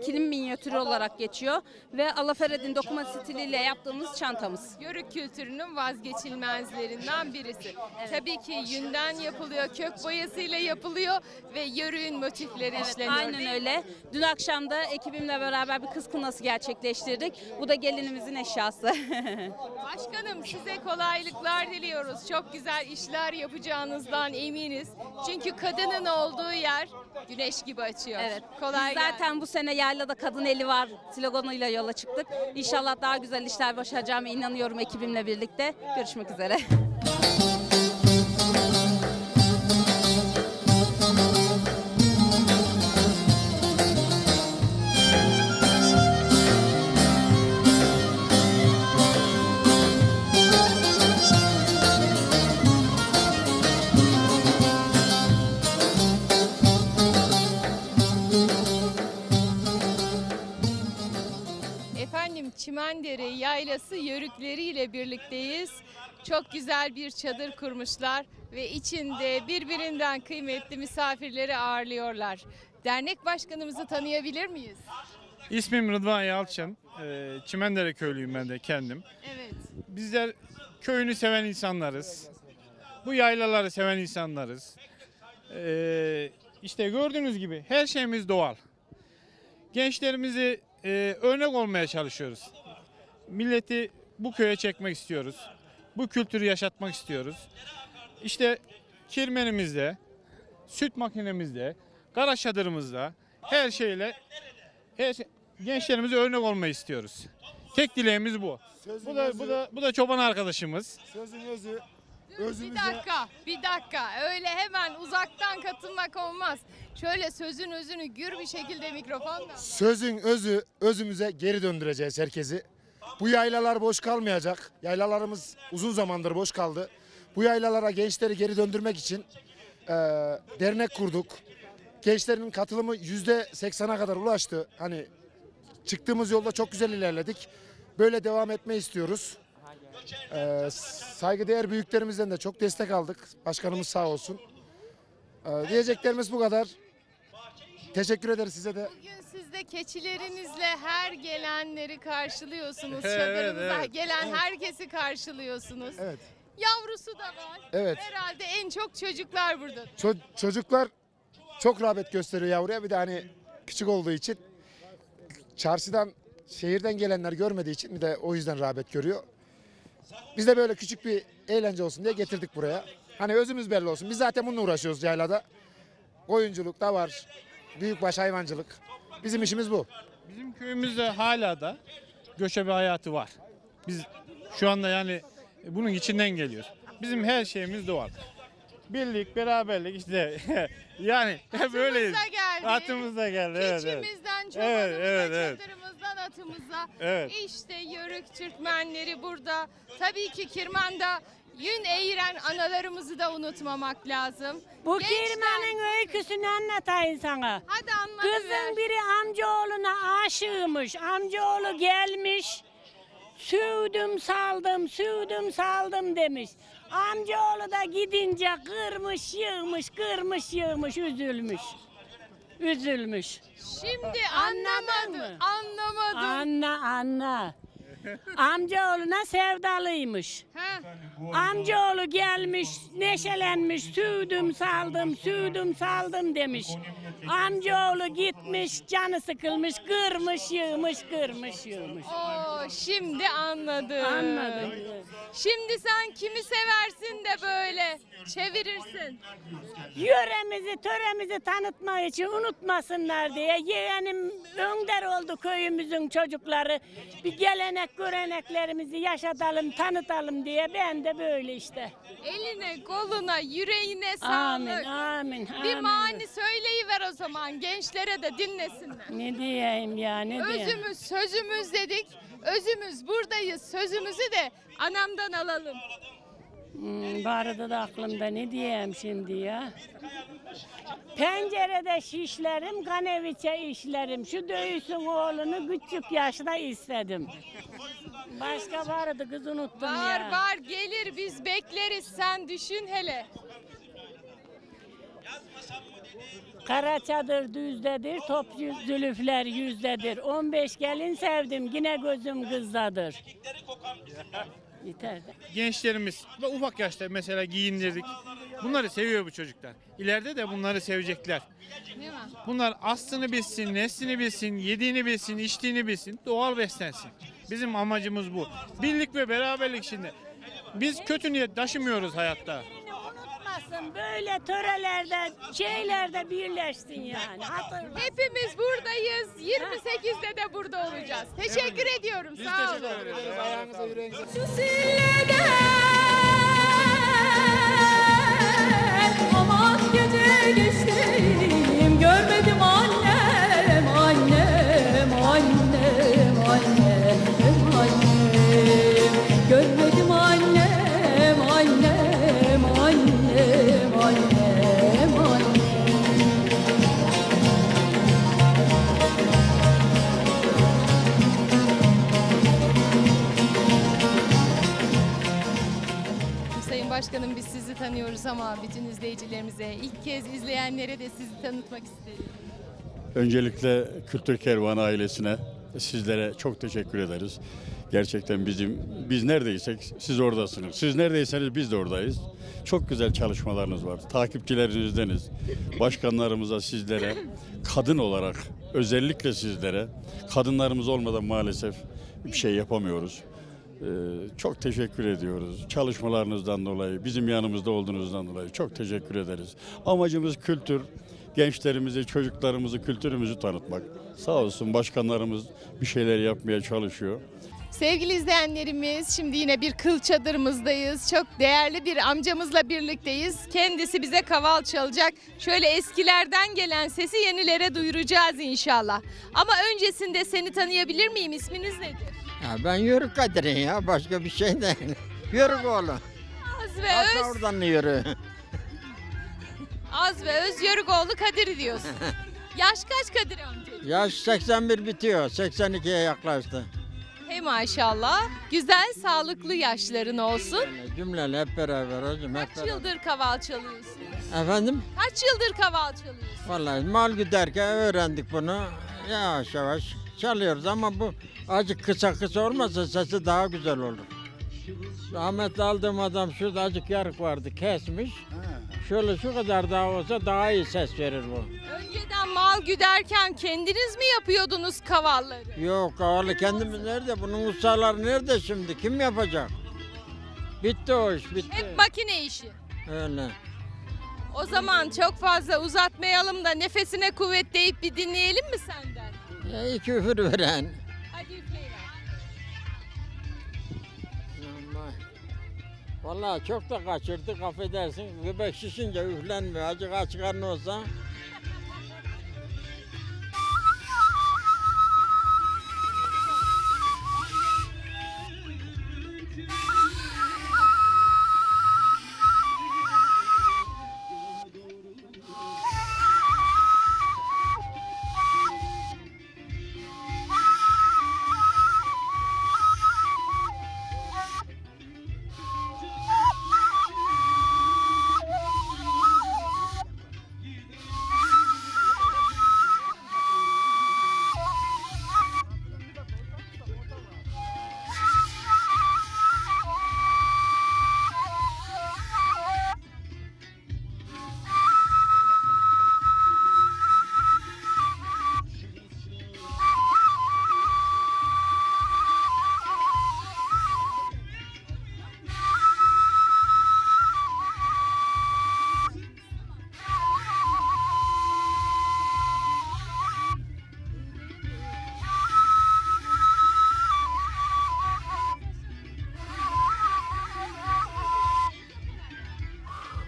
kilim minyatürü olarak geçiyor ve Alafered'in dokuma stiliyle yaptığımız çantamız. Yörük kültürünün vazgeçilmezlerinden birisi. Evet. Tabii ki yünden yapılıyor, kök boyasıyla yapılıyor ve yörüğün motifleri işleniyor. Aynen öyle. Dün akşam da ekibimle beraber bir kız kınası gerçekleştirdik. Bu da gelinimizin eşyası. Başkanım, size kolaylıklar diliyoruz. Çok güzel işler yapacağınızdan eminiz. Çünkü kadının olduğu yer güneş gibi açıyor. Evet. Kolay Biz zaten bu sene yaylada kadın eli var sloganıyla yola çıktık. İnşallah daha güzel işler başaracağıma inanıyorum ekibimle birlikte. Görüşmek üzere. Efendim Çimendere Yaylası yörükleriyle birlikteyiz. Çok güzel bir çadır kurmuşlar ve içinde birbirinden kıymetli misafirleri ağırlıyorlar. Dernek başkanımızı tanıyabilir miyiz? İsmim Rıdvan Yalçın. Çimendere köylüyüm ben de kendim. Evet. Bizler köyünü seven insanlarız. Bu yaylaları seven insanlarız. İşte gördüğünüz gibi her şeyimiz doğal. Gençlerimizi örnek olmaya çalışıyoruz. Milleti bu köye çekmek istiyoruz. Bu kültürü yaşatmak istiyoruz. İşte kirmenimizde, süt makinemizde, kara çadırımızda her şeyle gençlerimize örnek olmayı istiyoruz. Tek dileğimiz bu. Bu da çoban arkadaşımız. Sözün özü, Bir dakika. Öyle hemen uzaktan katılmak olmaz. Şöyle sözün özünü gür bir şekilde mikrofonla. Sözün özü, özümüze geri döndüreceğiz herkesi. Bu yaylalar boş kalmayacak. Yaylalarımız uzun zamandır boş kaldı. Bu yaylalara gençleri geri döndürmek için dernek kurduk. Gençlerin katılımı %80'a kadar ulaştı. Hani çıktığımız yolda çok güzel ilerledik. Böyle devam etmeyi istiyoruz. Saygıdeğer büyüklerimizden de çok destek aldık. Başkanımız sağ olsun. Diyeceklerimiz bu kadar. Teşekkür ederiz size de. Bugün siz de keçilerinizle her gelenleri karşılıyorsunuz. Çadırınıza gelen herkesi karşılıyorsunuz. Evet. Yavrusu da var. Evet. Herhalde en çok çocuklar burada. Çocuklar çok rağbet gösteriyor yavruya. Bir de hani küçük olduğu için çarşıdan, şehirden gelenler görmediği için bir de o yüzden rağbet görüyor. Biz de böyle küçük bir eğlence olsun diye getirdik buraya. Hani özümüz belli olsun. Biz zaten bununla uğraşıyoruz yaylada. Koyunculuk da var. Büyükbaş hayvancılık. Bizim işimiz bu. Bizim köyümüzde hala da göçebe hayatı var. Biz şu anda yani bunun içinden geliyoruz. Bizim her şeyimiz doğal. Birlik, beraberlik işte yani hep öyleyiz. Geldi. Atımız da geldi. Evet, evet. Keçimizden çobanımıza, evet. çadırımızdan atımıza. Evet. İşte Yörük Türkmenleri burada. Tabii ki Kirman'da yün eğiren analarımızı da unutmamak lazım. Bu Gençler- Kirman'ın öyküsünü anlatayım sana. Hadi anlatıver. Kızın biri amcaoğluna aşığımış. Amcaoğlu gelmiş. Sürdüm saldım demiş. Amcaoğlu da gidince kırmış yığmış üzülmüş. Şimdi Anlamadın anlamadım. Anla. Amcaoğluna sevdalıymış. Ha. Amcaoğlu gelmiş, neşelenmiş, sürdüm saldım demiş. Amcaoğlu gitmiş, canı sıkılmış, kırmış yığmış. Oo, şimdi anladım. Anladın. Şimdi sen kimi seversin de böyle çevirirsin? Yöremizi, töremizi tanıtmak için unutmasınlar diye yeğenim önder oldu köyümüzün çocukları. Bir gelenek göreneklerimizi yaşatalım, tanıtalım diye ben de böyle işte. Eline, koluna, yüreğine sağlık. Amin. Bir mani söyleyiver o zaman gençlere de dinlesinler. Ne diyeyim ya, ne diyeyim. Özümüz, sözümüz dedik. Özümüz buradayız. Sözümüzü de anamdan alalım. Bu arada da aklımda ne diyeyim şimdi ya. Pencerede şişlerim, kaneviçe işlerim. Şu dövüşün oğlunu küçük yaşta istedim. Başka vardı kız unuttum ya. Var gelir biz bekleriz sen düşün hele. Kara çadır düzdedir, top zülüfler yüzdedir. 15 gelin sevdim, yine gözüm kızdadır. Yeter de. Gençlerimiz ve ufak yaşta mesela giyindirdik. Bunları seviyor bu çocuklar. İleride de bunları sevecekler. Değil mi? Bunlar aslını bilsin, neslini bilsin, yediğini bilsin, içtiğini bilsin, doğal beslensin. Bizim amacımız bu. Birlik ve beraberlik içinde. Biz kötü niyet taşımıyoruz hayatta. Unutmasın böyle törelerde, şeylerde birleşsin yani. Hatırla. Hepimiz buradayız. 28'de de burada olacağız. Teşekkür ediyorum. Sağ olun. Ayağınıza yüreğinize. Aman gece geçtim görmedim annem görmedim annem. Başkanım, biz sizi tanıyoruz ama bütün izleyicilerimize, ilk kez izleyenlere de sizi tanıtmak isterim. Öncelikle Kültür Kervanı ailesine, sizlere çok teşekkür ederiz. Gerçekten biz neredeysek siz oradasınız. Siz neredeyseniz biz de oradayız. Çok güzel çalışmalarınız var. Takipçilerinizdeniz. Başkanlarımıza, sizlere, kadın olarak özellikle sizlere, kadınlarımız olmadan maalesef bir şey yapamıyoruz. Çok teşekkür ediyoruz. Çalışmalarınızdan dolayı, bizim yanımızda olduğunuzdan dolayı çok teşekkür ederiz. Amacımız kültür. Gençlerimizi, çocuklarımızı, kültürümüzü tanıtmak. Sağ olsun başkanlarımız bir şeyler yapmaya çalışıyor. Sevgili izleyenlerimiz, şimdi yine bir kıl çadırımızdayız. Çok değerli bir amcamızla birlikteyiz. Kendisi bize kaval çalacak. Şöyle eskilerden gelen sesi yenilere duyuracağız inşallah. Ama öncesinde seni tanıyabilir miyim? İsminiz nedir? Ya ben Yörük Kadir'im ya, başka bir şey değil. Yörük oğlu. Az ve Öz. Oradan yürü. Az ve Öz Yörükoğlu Kadir diyorsun. Yaş kaç Kadir amca? Yaş 81 bitiyor, 82'ye yaklaştı. Hey maşallah. Güzel, sağlıklı yaşların olsun. Cümleli hep beraber hocam, hep Kaç beraber. yıldır kaval çalıyorsun? Efendim? Kaç yıldır kaval çalıyorsun? Vallahi mal güderken öğrendik bunu. Yavaş yavaş çalıyoruz ama bu acık kısa olmasa sesi daha güzel olur. Rahmetli aldığım adam şurada acık yarık vardı, kesmiş. Şöyle şu kadar daha olsa daha iyi ses verir bu. Önceden mal güderken kendiniz mi yapıyordunuz kavalları? Yok kavalı kendimiz nerede? Bunun ustaları nerede şimdi? Kim yapacak? Bitti o iş, bitti. Hep makine işi. Öyle. O zaman çok fazla uzatmayalım da nefesine kuvvet deyip bir dinleyelim mi senden? Ya iki üfür veren. Hadi üfleyin. Vallahi çok da kaçırdık, affedersin. Göbek şişince üflenmiyor. Acık aç karnı olsa.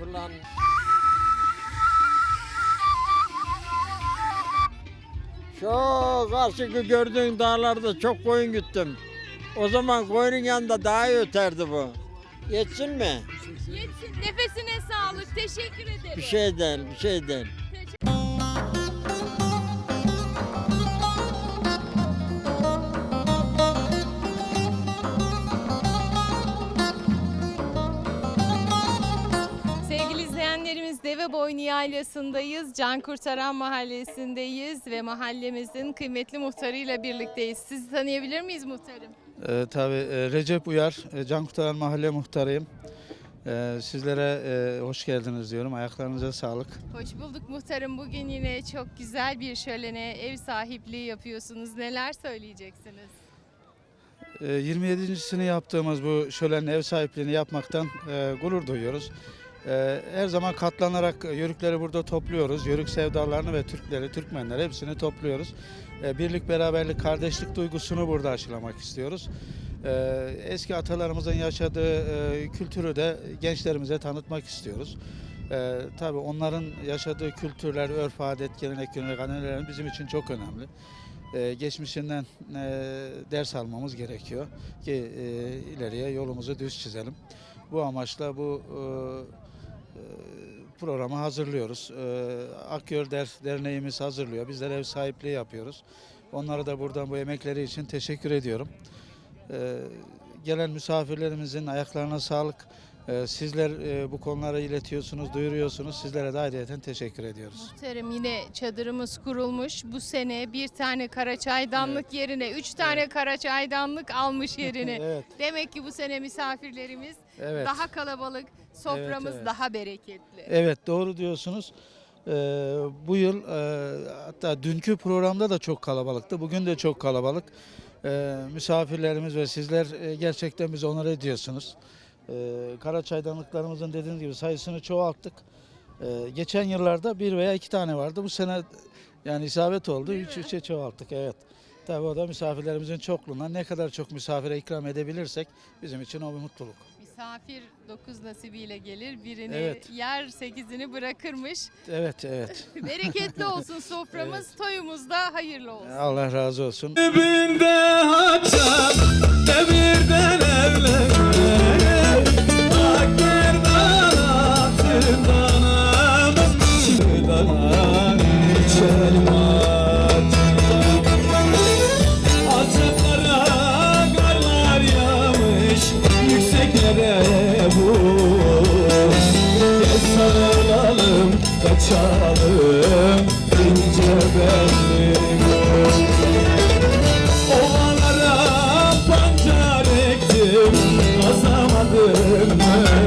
Ulan. Şu karşıki gördüğün dağlarda çok koyun güttüm. O zaman koyunun yanında daha iyi öterdi bu. Yetsin mi? Yetsin. Nefesine sağlık. Teşekkür ederim. Bir şey değil, bir şey değil. Sevgili izleyenlerimiz, Deveboynu Yaylası'ndayız. Can Kurtaran Mahallesi'ndeyiz ve mahallemizin kıymetli muhtarıyla birlikteyiz. Sizi tanıyabilir miyiz muhtarım? Tabii Recep Uyar, Can Kurtaran Mahalle Muhtarıyım. Sizlere hoş geldiniz diyorum. Ayaklarınıza sağlık. Hoş bulduk muhtarım. Bugün yine çok güzel bir şölene ev sahipliği yapıyorsunuz. Neler söyleyeceksiniz? 27.sini yaptığımız bu şölenin ev sahipliğini yapmaktan gurur duyuyoruz. Her zaman katlanarak yörükleri burada topluyoruz. Yörük sevdalarını ve Türkleri, Türkmenleri hepsini topluyoruz. Birlik, beraberlik, kardeşlik duygusunu burada aşılamak istiyoruz. Eski atalarımızın yaşadığı kültürü de gençlerimize tanıtmak istiyoruz. Tabii onların yaşadığı kültürler, örf, adet, gelenek, görenekler bizim için çok önemli. Geçmişinden ders almamız gerekiyor ki ileriye yolumuzu düz çizelim. Bu amaçla bu programı hazırlıyoruz. Akyol Derneğimiz hazırlıyor. Bizler ev sahipliği yapıyoruz. Onlara da buradan bu emekleri için teşekkür ediyorum. Gelen misafirlerimizin ayaklarına sağlık. Sizler bu konuları iletiyorsunuz, duyuruyorsunuz. Sizlere de ayrıyeten teşekkür ediyoruz. Muhterem, yine çadırımız kurulmuş. Bu sene bir tane Karaçaydanlık yerine 3 tane Karaçaydanlık almış yerini. Evet. Demek ki bu sene misafirlerimiz Evet. daha kalabalık, soframız Evet. daha bereketli. Evet, doğru diyorsunuz. Bu yıl hatta dünkü programda da çok kalabalıktı. Bugün de çok kalabalık. Misafirlerimiz ve sizler gerçekten bizi onur ediyorsunuz. Karaçaydanlıklarımızın dediğiniz gibi sayısını çoğalttık. Geçen yıllarda 1 veya 2 tane vardı. Bu sene yani isabet oldu. 3'e çoğalttık. Evet. Tabii o da misafirlerimizin çokluğundan ne kadar çok misafire ikram edebilirsek bizim için o bir mutluluk. Misafir 9 nasibiyle gelir, birini Evet. yer, 8'ini bırakırmış. Evet, evet. Bereketli olsun soframız, toyumuz da hayırlı olsun. Allah razı olsun. Dibinde haçam, demirden evlenme. Ak gerdan altından anam, çiğdan içelim açıklara karlar yağmış, yükseklere vur. Gel sarılalım, kaçalım, ince belli gül. Ovalara pancar ektim, kazamadım ben.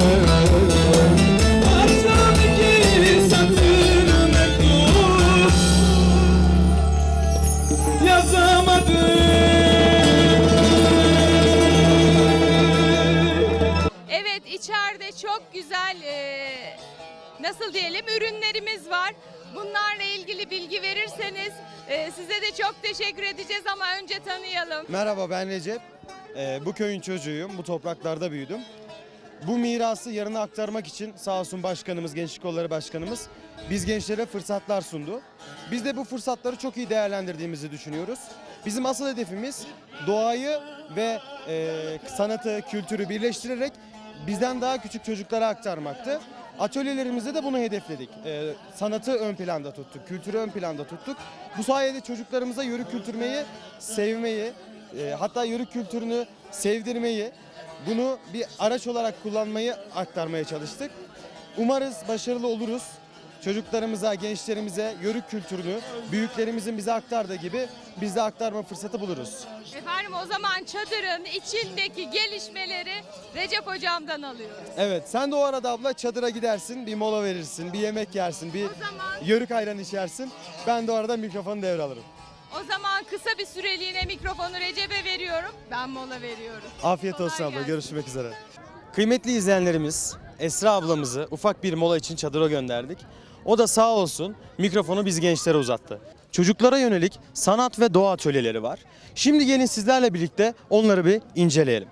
Açtım 2 satır mektup, yazamadım. Evet, içeride çok güzel nasıl diyelim ürünlerimiz var. Bunlarla ilgili bilgi verirseniz size de çok teşekkür edeceğiz ama önce tanıyalım. Merhaba, ben Recep. Bu köyün çocuğuyum. Bu topraklarda büyüdüm. Bu mirası yarına aktarmak için sağ olsun başkanımız, Gençlik Kolları Başkanımız biz gençlere fırsatlar sundu. Biz de bu fırsatları çok iyi değerlendirdiğimizi düşünüyoruz. Bizim asıl hedefimiz doğayı ve sanatı, kültürü birleştirerek bizden daha küçük çocuklara aktarmaktı. Atölyelerimizde de bunu hedefledik. Sanatı ön planda tuttuk, kültürü ön planda tuttuk. Bu sayede çocuklarımıza yörük kültürmeyi sevmeyi, hatta yörük kültürünü sevdirmeyi, bunu bir araç olarak kullanmayı aktarmaya çalıştık. Umarız başarılı oluruz. Çocuklarımıza, gençlerimize yörük kültürünü büyüklerimizin bize aktardığı gibi biz de aktarma fırsatı buluruz. Efendim, o zaman çadırın içindeki gelişmeleri Recep hocamdan alıyoruz. Evet, sen de o arada abla çadıra gidersin, bir mola verirsin, bir yemek yersin, bir yörük ayran içersin. Ben de o arada mikrofonu devralırım. O zaman kısa bir süreliğine mikrofonu Recep'e veriyorum. Ben mola veriyorum. Afiyet olsun abla, görüşmek üzere. Kıymetli izleyenlerimiz, Esra ablamızı ufak bir mola için çadıra gönderdik. O da sağ olsun mikrofonu biz gençlere uzattı. Çocuklara yönelik sanat ve doğa atölyeleri var. Şimdi gelin sizlerle birlikte onları bir inceleyelim.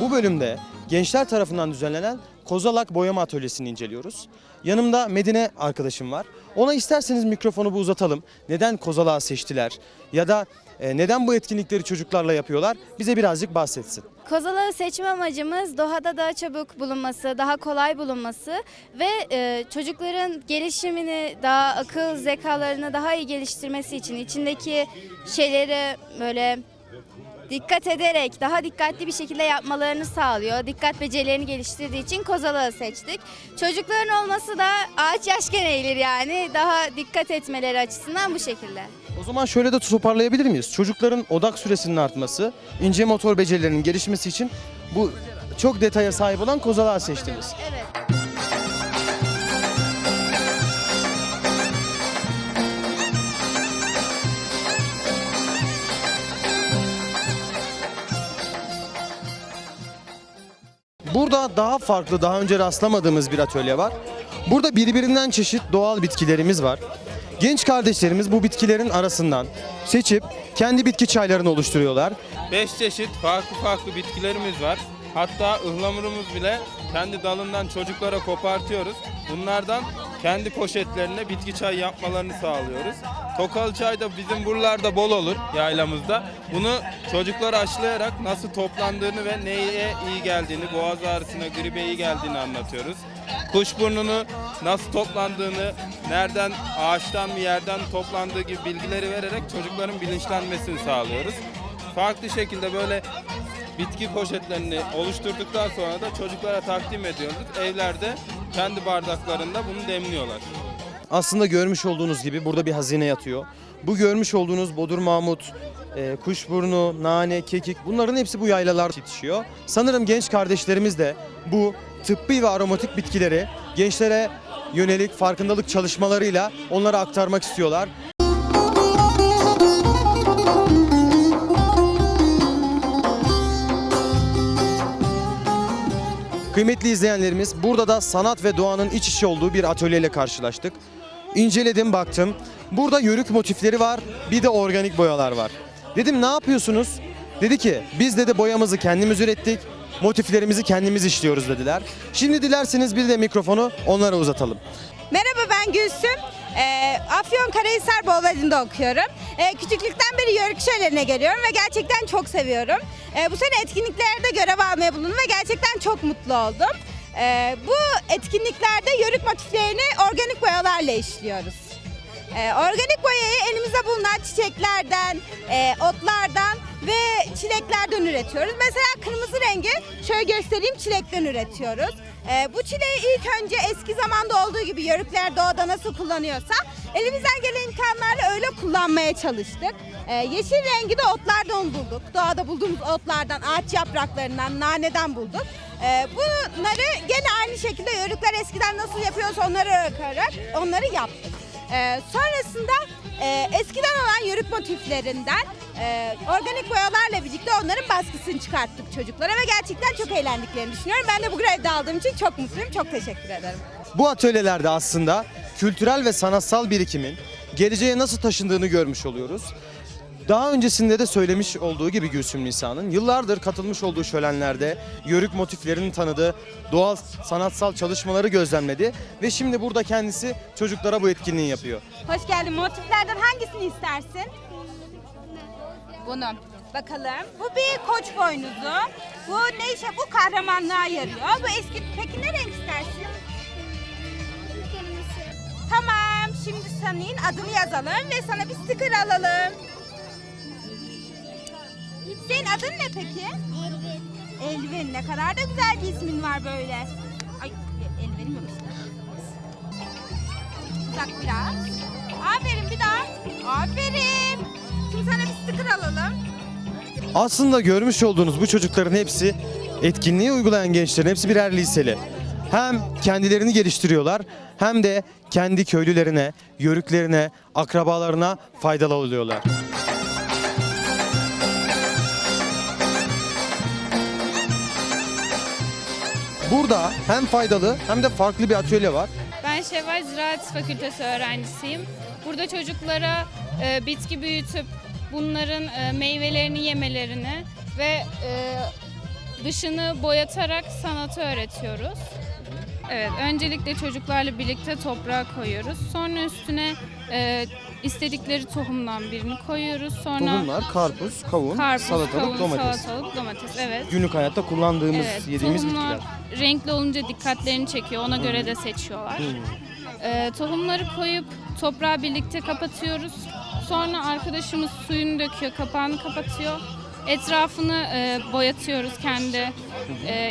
Bu bölümde gençler tarafından düzenlenen kozalak boyama atölyesini inceliyoruz. Yanımda Medine arkadaşım var. Ona isterseniz mikrofonu bir uzatalım. Neden kozalağı seçtiler ya da neden bu etkinlikleri çocuklarla yapıyorlar? Bize birazcık bahsetsin. Kozalağı seçme amacımız doğada daha çabuk bulunması, daha kolay bulunması ve çocukların gelişimini, daha akıl zekalarını daha iyi geliştirmesi için içindeki şeyleri böyle dikkat ederek daha dikkatli bir şekilde yapmalarını sağlıyor. Dikkat becerilerini geliştirdiği için kozalağı seçtik. Çocukların olması da ağaç yaşken eğilir yani. Daha dikkat etmeleri açısından bu şekilde. O zaman şöyle de toparlayabilir miyiz? Çocukların odak süresinin artması, ince motor becerilerinin gelişmesi için bu çok detaya sahip olan kozalağı seçtiniz. Evet. Burada daha farklı, daha önce rastlamadığımız bir atölye var. Burada birbirinden çeşit doğal bitkilerimiz var. Genç kardeşlerimiz bu bitkilerin arasından seçip kendi bitki çaylarını oluşturuyorlar. 5 çeşit farklı bitkilerimiz var. Hatta ıhlamurumuz bile kendi dalından çocuklara kopartıyoruz. Bunlardan kendi poşetlerine bitki çay yapmalarını sağlıyoruz. Tokalı çay da bizim buralarda bol olur yaylamızda. Bunu çocuklara aşılayarak nasıl toplandığını ve neye iyi geldiğini, boğaz ağrısına, gribe iyi geldiğini anlatıyoruz. Kuşburnunu nasıl toplandığını, nereden, ağaçtan mı yerden toplandığı gibi bilgileri vererek çocukların bilinçlenmesini sağlıyoruz. farklı şekilde böyle bitki poşetlerini oluşturduktan sonra da çocuklara takdim ediyoruz. Evlerde kendi bardaklarında bunu demliyorlar. Aslında görmüş olduğunuz gibi burada bir hazine yatıyor. Bu görmüş olduğunuz bodur mahmut, kuşburnu, nane, kekik bunların hepsi bu yaylalar yetişiyor. Sanırım genç kardeşlerimiz de bu tıbbi ve aromatik bitkileri gençlere yönelik farkındalık çalışmalarıyla onlara aktarmak istiyorlar. Kıymetli izleyenlerimiz, burada da sanat ve doğanın iç içe olduğu bir atölyeyle karşılaştık. İnceledim, baktım. Burada yörük motifleri var, bir de organik boyalar var. Dedim ne yapıyorsunuz? Dedi ki biz de boyamızı kendimiz ürettik, motiflerimizi kendimiz işliyoruz dediler. Şimdi dilerseniz bir de mikrofonu onlara uzatalım. Merhaba, ben Gülsüm. Afyonkarahisar Bolvacı'nda okuyorum. Küçüklükten beri yörük şölenine geliyorum ve gerçekten çok seviyorum. Bu sene etkinliklerde görev almaya bulundum ve gerçekten çok mutlu oldum. Bu etkinliklerde yörük motiflerini organik boyalarla işliyoruz. Organik boyayı elimizde bulunan çiçeklerden, otlardan ve çileklerden üretiyoruz. Mesela kırmızı rengi şöyle göstereyim, çilekten üretiyoruz. Bu çileği ilk önce eski zamanda olduğu gibi yörükler doğada nasıl kullanıyorsa elimizden gelen imkanlarla öyle kullanmaya çalıştık. Yeşil rengi de otlardan bulduk. Doğada bulduğumuz otlardan, ağaç yapraklarından, naneden bulduk. Bunları gene aynı şekilde yörükler eskiden nasıl yapıyorsa onları öğrenerek onları yaptık. Sonrasında eskiden olan yörük motiflerinden organik boyalarla birlikte onların baskısını çıkarttık çocuklara ve gerçekten çok eğlendiklerini düşünüyorum. Ben de bu görevde aldığım için çok mutluyum. Çok teşekkür ederim. Bu atölyelerde aslında kültürel ve sanatsal birikimin geleceğe nasıl taşındığını görmüş oluyoruz. Daha öncesinde de söylemiş olduğu gibi Gülsüm Nisa'nın yıllardır katılmış olduğu şölenlerde yörük motiflerini tanıdı, doğal sanatsal çalışmaları gözlemledi ve şimdi burada kendisi çocuklara bu etkinliği yapıyor. Hoş geldin. Motiflerden hangisini istersin? Bunu. Bakalım. Bu bir koç boynuzu. Bu ne işe? Bu kahramanlığa yarıyor. Bu eski. Peki ne renk istersin? Tamam. Şimdi senin adını yazalım ve sana bir sticker alalım. Senin adın ne peki? Elvin. Elvin. Ne kadar da güzel bir ismin var böyle. Ay, Elvin'im yok işte. Uzak biraz. Aferin, bir daha. Aferin. Şimdi sana bir sticker alalım. Aslında görmüş olduğunuz bu çocukların hepsi, etkinliği uygulayan gençlerin hepsi birer liseli. Hem kendilerini geliştiriyorlar hem de kendi köylülerine, yörüklerine, akrabalarına faydalı oluyorlar. Burada hem faydalı hem de farklı bir atölye var. Ben Şevval Ziraat Fakültesi öğrencisiyim. Burada çocuklara bitki büyütüp bunların meyvelerini yemelerini ve dışını boyatarak sanatı öğretiyoruz. Evet, öncelikle çocuklarla birlikte toprağa koyuyoruz. Sonra üstüne istedikleri tohumdan birini koyuyoruz. Sonra Tohumlar karpuz, kavun, salatalık, kavun, domates. salatalık, domates. Evet. Günlük hayatta kullandığımız, Evet, yediğimiz tohumlar bitkiler. renkli olunca dikkatlerini çekiyor. Ona göre de seçiyorlar. Tohumları koyup toprağı birlikte kapatıyoruz. Sonra arkadaşımız suyunu döküyor, kapağını kapatıyor. Etrafını boyatıyoruz, kendi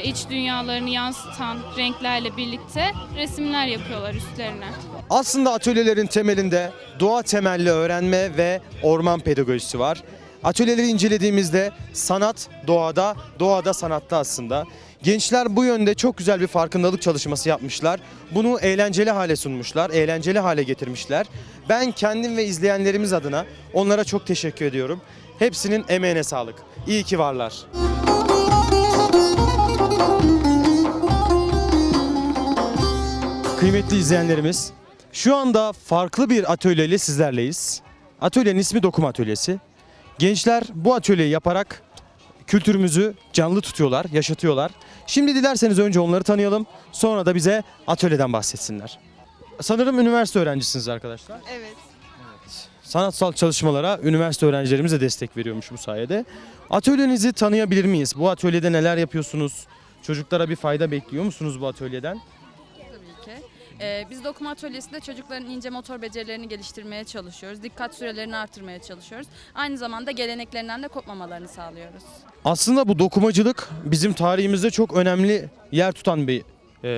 iç dünyalarını yansıtan renklerle birlikte resimler yapıyorlar üstlerine. Aslında atölyelerin temelinde doğa temelli öğrenme ve orman pedagojisi var. Atölyeleri incelediğimizde sanat doğada, doğada sanatta aslında. Gençler bu yönde çok güzel bir farkındalık çalışması yapmışlar. Bunu eğlenceli hale sunmuşlar, eğlenceli hale getirmişler. Ben kendim ve izleyenlerimiz adına onlara çok teşekkür ediyorum. Hepsinin emeğine sağlık. İyi ki varlar. Kıymetli izleyenlerimiz, şu anda farklı bir atölyeyle sizlerleyiz. Atölyenin ismi Dokuma Atölyesi. Gençler bu atölyeyi yaparak kültürümüzü canlı tutuyorlar, yaşatıyorlar. Şimdi dilerseniz önce onları tanıyalım, sonra da bize atölyeden bahsetsinler. Sanırım üniversite öğrencisiniz arkadaşlar. Evet. Sanatsal çalışmalara üniversite öğrencilerimiz de destek veriyormuş bu sayede. Atölyenizi tanıyabilir miyiz? Bu atölyede neler yapıyorsunuz? Çocuklara bir fayda bekliyor musunuz bu atölyeden? Tabii ki. Biz dokuma atölyesinde çocukların ince motor becerilerini geliştirmeye çalışıyoruz. Dikkat sürelerini artırmaya çalışıyoruz. Aynı zamanda geleneklerinden de kopmamalarını sağlıyoruz. Aslında bu dokumacılık bizim tarihimizde çok önemli yer tutan bir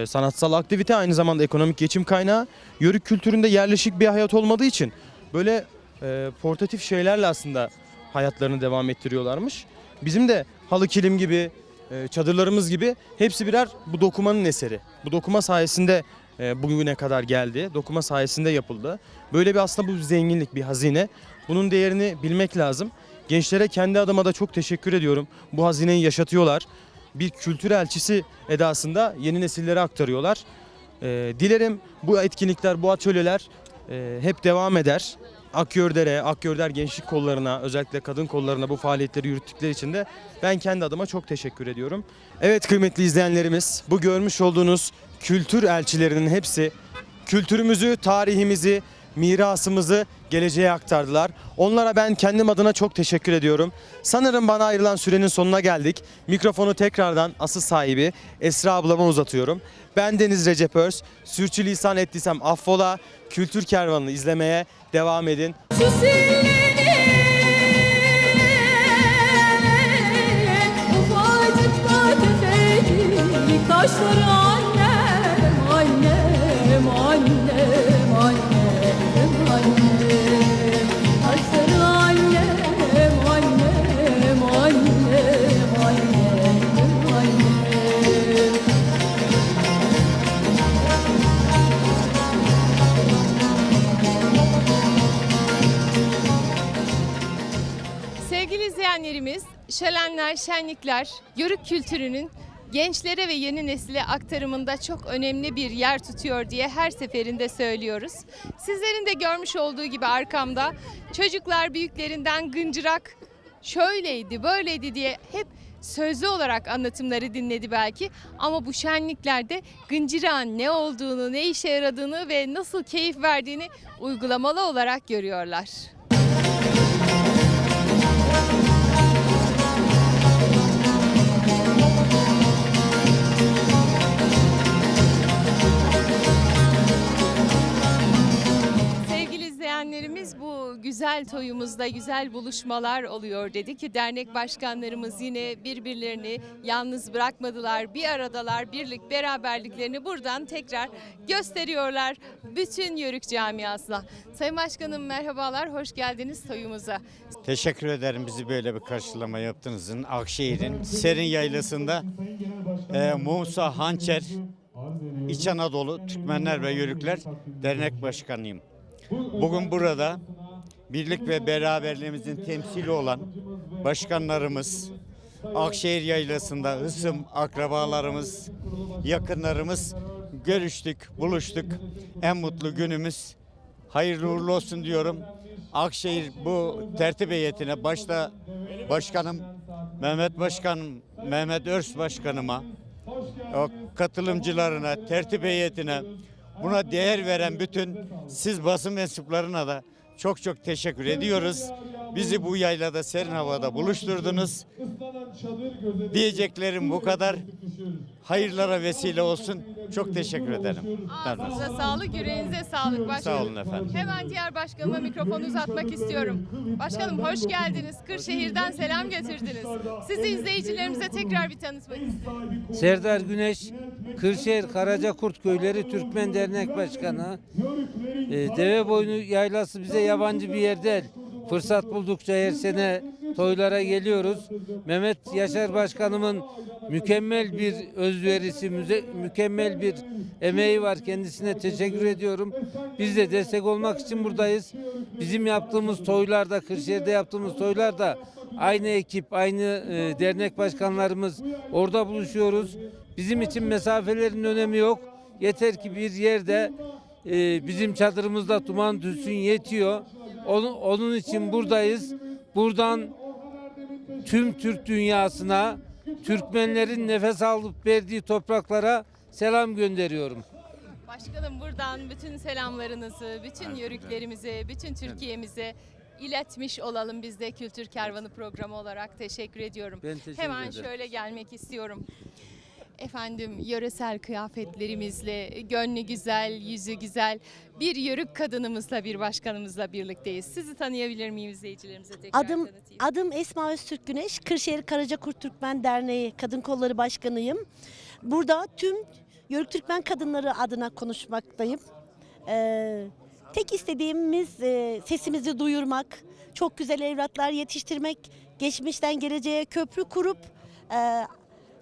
sanatsal aktivite. Aynı zamanda ekonomik geçim kaynağı. Yörük kültüründe yerleşik bir hayat olmadığı için böyle portatif şeylerle aslında hayatlarını devam ettiriyorlarmış. Bizim de halı kilim gibi, çadırlarımız gibi hepsi birer bu dokumanın eseri. Bu dokuma sayesinde bugüne kadar geldi. Dokuma sayesinde yapıldı. Böyle bir aslında bu zenginlik, bir hazine. Bunun değerini bilmek lazım. Gençlere kendi adıma da çok teşekkür ediyorum. Bu hazineyi yaşatıyorlar. Bir kültür elçisi edasında yeni nesillere aktarıyorlar. Dilerim bu etkinlikler, bu atölyeler hep devam eder. Akyörder Gençlik Kolları'na, özellikle kadın kollarına bu faaliyetleri yürüttükleri için de ben kendi adıma çok teşekkür ediyorum. Evet kıymetli izleyenlerimiz, bu görmüş olduğunuz kültür elçilerinin hepsi kültürümüzü, tarihimizi, mirasımızı geleceğe aktardılar. Onlara ben kendim adına çok teşekkür ediyorum. Sanırım bana ayrılan sürenin sonuna geldik. Mikrofonu tekrardan asıl sahibi Esra ablama uzatıyorum. Ben Deniz Recep Örs. Sürçülisan ettiysem affola. Kültür Kervanı'nı izlemeye devam edin. Taşları annem, annem, annem, annem, annem. Taşları annem, annem, annem, annem, annem. Sevgili izleyenlerimiz, şölenler, şenlikler, yörük kültürünün gençlere ve yeni nesile aktarımında çok önemli bir yer tutuyor diye her seferinde söylüyoruz. Sizlerin de görmüş olduğu gibi arkamda çocuklar büyüklerinden gıncırak şöyleydi, böyleydi diye hep sözlü olarak anlatımları dinledi belki. Ama bu şenliklerde gıncırağın ne olduğunu, ne işe yaradığını ve nasıl keyif verdiğini uygulamalı olarak görüyorlar. Bu güzel toyumuzda güzel buluşmalar oluyor dedi ki dernek başkanlarımız yine birbirlerini yalnız bırakmadılar. Bir aradalar, birlik beraberliklerini buradan tekrar gösteriyorlar bütün Yörük camiasına. Sayın Başkanım merhabalar, hoş geldiniz toyumuza. Teşekkür ederim bizi böyle bir karşılama yaptığınızın. Akşehir'in Serin Yaylası'nda Musa Hançer, İç Anadolu Türkmenler ve Yörükler Dernek Başkanıyım. Bugün burada birlik ve beraberliğimizin temsili olan başkanlarımız, Akşehir Yaylası'nda hısım, akrabalarımız, yakınlarımız görüştük, buluştuk. En mutlu günümüz hayırlı uğurlu olsun diyorum. Akşehir bu tertip heyetine başta başkanım Mehmet Örs başkanıma, o katılımcılarına, tertip heyetine, buna değer veren bütün siz basın mensuplarına da çok çok teşekkür ediyoruz. Bizi bu yaylada serin havada buluşturdunuz. Diyeceklerim bu kadar. Hayırlara vesile olsun. Çok teşekkür ederim. Ağzınıza sağlık, yüreğinize sağlık başkanım. Sağ olun efendim. Hemen diğer başkanıma mikrofonu uzatmak istiyorum. Başkanım hoş geldiniz. Kırşehir'den selam getirdiniz. Sizi izleyicilerimize tekrar bir tanıtmak istiyorum. Serdar Güneş, Kırşehir Karacakurt Köyleri Türkmen Dernek Başkanı. Deveboynu yaylası bize yabancı bir yer değil. Fırsat buldukça her sene toylara geliyoruz. Mehmet Yaşar Başkanımın mükemmel bir özverisi, mükemmel bir emeği var. Kendisine teşekkür ediyorum. Biz de destek olmak için buradayız. Bizim yaptığımız toylarda, Kırşehir'de yaptığımız toylarda aynı ekip, aynı dernek başkanlarımız orada buluşuyoruz. Bizim için mesafelerin önemi yok. Yeter ki bir yerde bizim çadırımızda duman tütsün yetiyor. Onun için buradayız. Buradan tüm Türk dünyasına, Türkmenlerin nefes alıp verdiği topraklara selam gönderiyorum. Başkanım buradan bütün selamlarınızı, bütün yörüklerimize, bütün Türkiye'mize iletmiş olalım biz de Kültür Kervanı programı olarak. Teşekkür ediyorum. Ben teşekkür Hemen ederim. şöyle gelmek istiyorum. Efendim yöresel kıyafetlerimizle, gönlü güzel, yüzü güzel bir yörük kadınımızla, bir başkanımızla birlikteyiz. Sizi tanıyabilir miyim izleyicilerimize tekrar tanıtayım? Adım Esma Öztürk Güneş, Kırşehir Karakurt Türkmen Derneği Kadın Kolları Başkanıyım. Burada tüm Yörük Türkmen kadınları adına konuşmaktayım. Tek istediğimiz sesimizi duyurmak, çok güzel evlatlar yetiştirmek, geçmişten geleceğe köprü kurup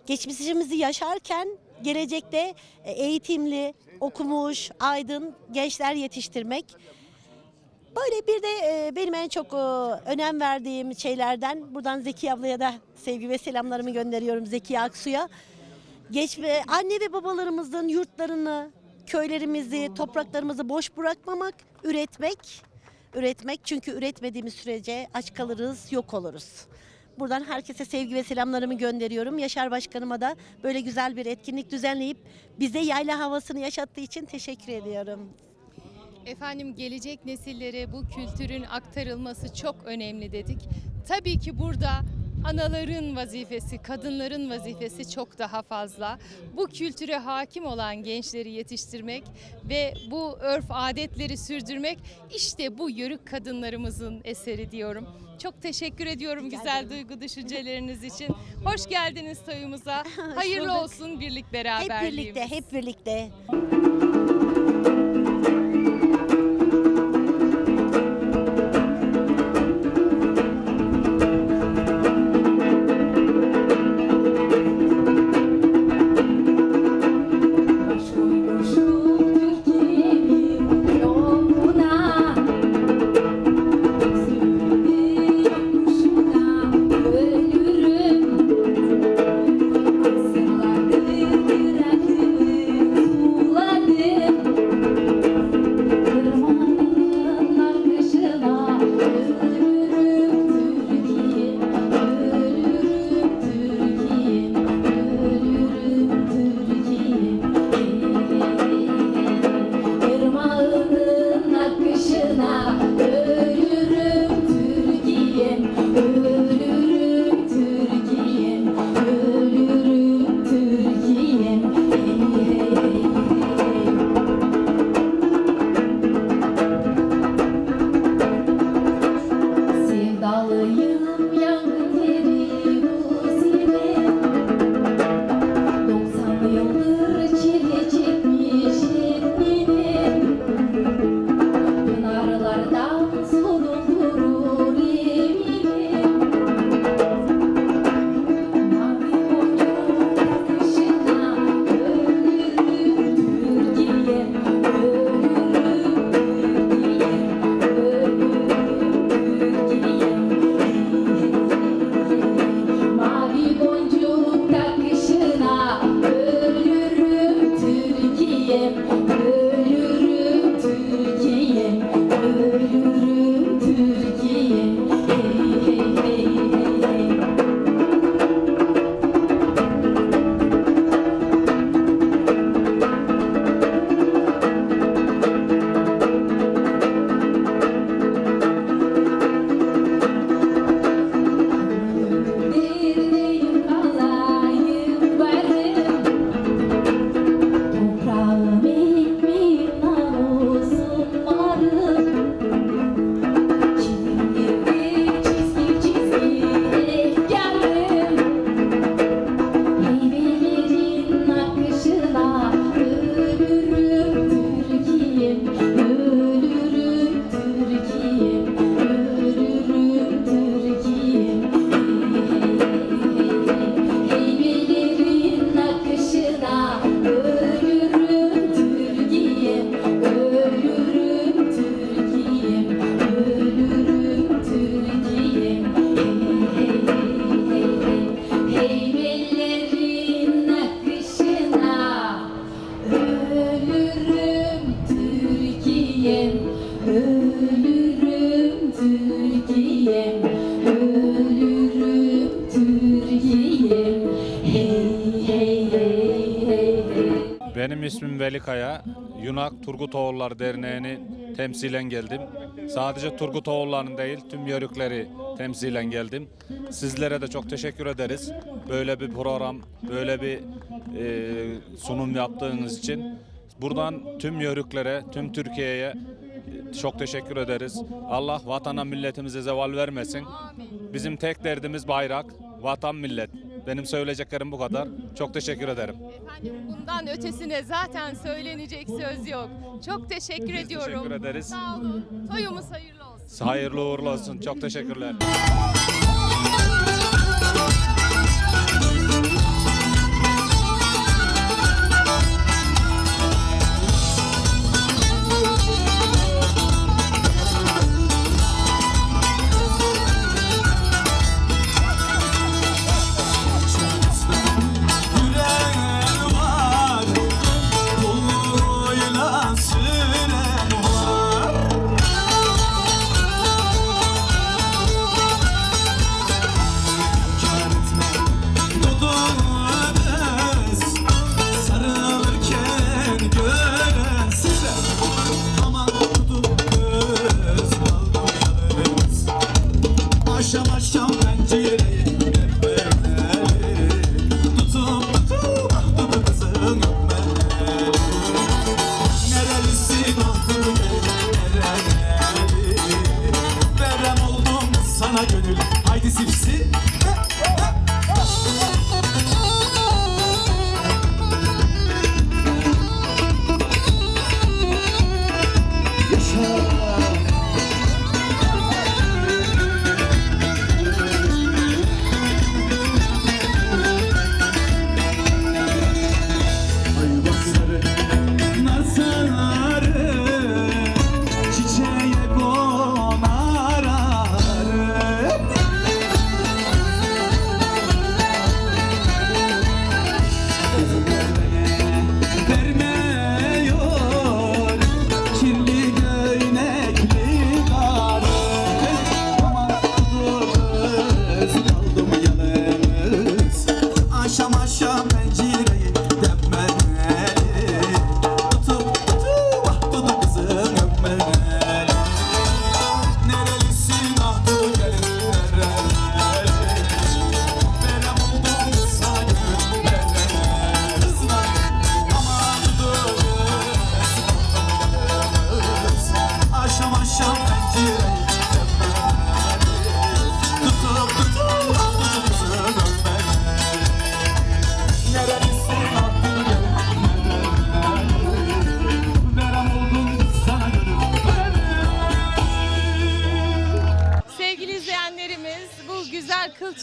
geçmişimizi yaşarken gelecekte eğitimli, okumuş, aydın gençler yetiştirmek. Böyle bir de benim en çok önem verdiğim şeylerden, buradan Zeki ablaya da sevgi ve selamlarımı gönderiyorum, Zeki Aksu'ya. Anne ve babalarımızın yurtlarını, köylerimizi, topraklarımızı boş bırakmamak, üretmek. Çünkü üretmediğimiz sürece aç kalırız, yok oluruz. Buradan herkese sevgi ve selamlarımı gönderiyorum. Yaşar Başkanıma da böyle güzel bir etkinlik düzenleyip bize yayla havasını yaşattığı için teşekkür ediyorum. Efendim gelecek nesillere bu kültürün aktarılması çok önemli dedik. Tabii ki burada anaların vazifesi, kadınların vazifesi çok daha fazla. Bu kültüre hakim olan gençleri yetiştirmek ve bu örf adetleri sürdürmek işte bu yörük kadınlarımızın eseri diyorum. Çok teşekkür ediyorum güzel duygu düşünceleriniz için. Hoş geldiniz toyumuza. Hayırlı bulduk. olsun birlik beraberliğimiz. Hep birlikte. Benim ismim Veli Kaya. Yunak Turgutoğulları Derneği'ni temsilen geldim. Sadece Turgutoğulları'nın değil, tüm Yörükleri temsilen geldim. Sizlere de çok teşekkür ederiz. Böyle bir program, böyle bir sunum yaptığınız için. Buradan tüm Yörüklere, tüm Türkiye'ye çok teşekkür ederiz. Allah vatana, milletimize zeval vermesin. Bizim tek derdimiz bayrak, vatan, millet. Benim söyleyeceklerim bu kadar. Çok teşekkür ederim. Efendim bundan ötesine zaten söylenecek söz yok. Çok teşekkür ediyorum. Teşekkür ederiz. Sağ olun. Toyumuz hayırlı olsun. Hayırlı uğurlu olsun. Çok teşekkürler.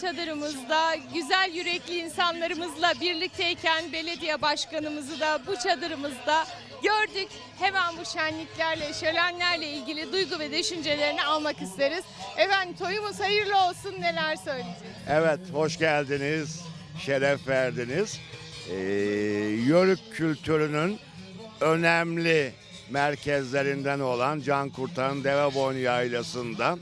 Çadırımızda güzel yürekli insanlarımızla birlikteyken belediye başkanımızı da bu çadırımızda gördük. Hemen bu şenliklerle, şölenlerle ilgili duygu ve düşüncelerini almak isteriz. Efendim toyumuz hayırlı olsun, neler söyleyeceksiniz? Evet, hoş geldiniz, şeref verdiniz. Yörük kültürünün önemli merkezlerinden olan Cankurtaran Deveboynu Yaylası'nda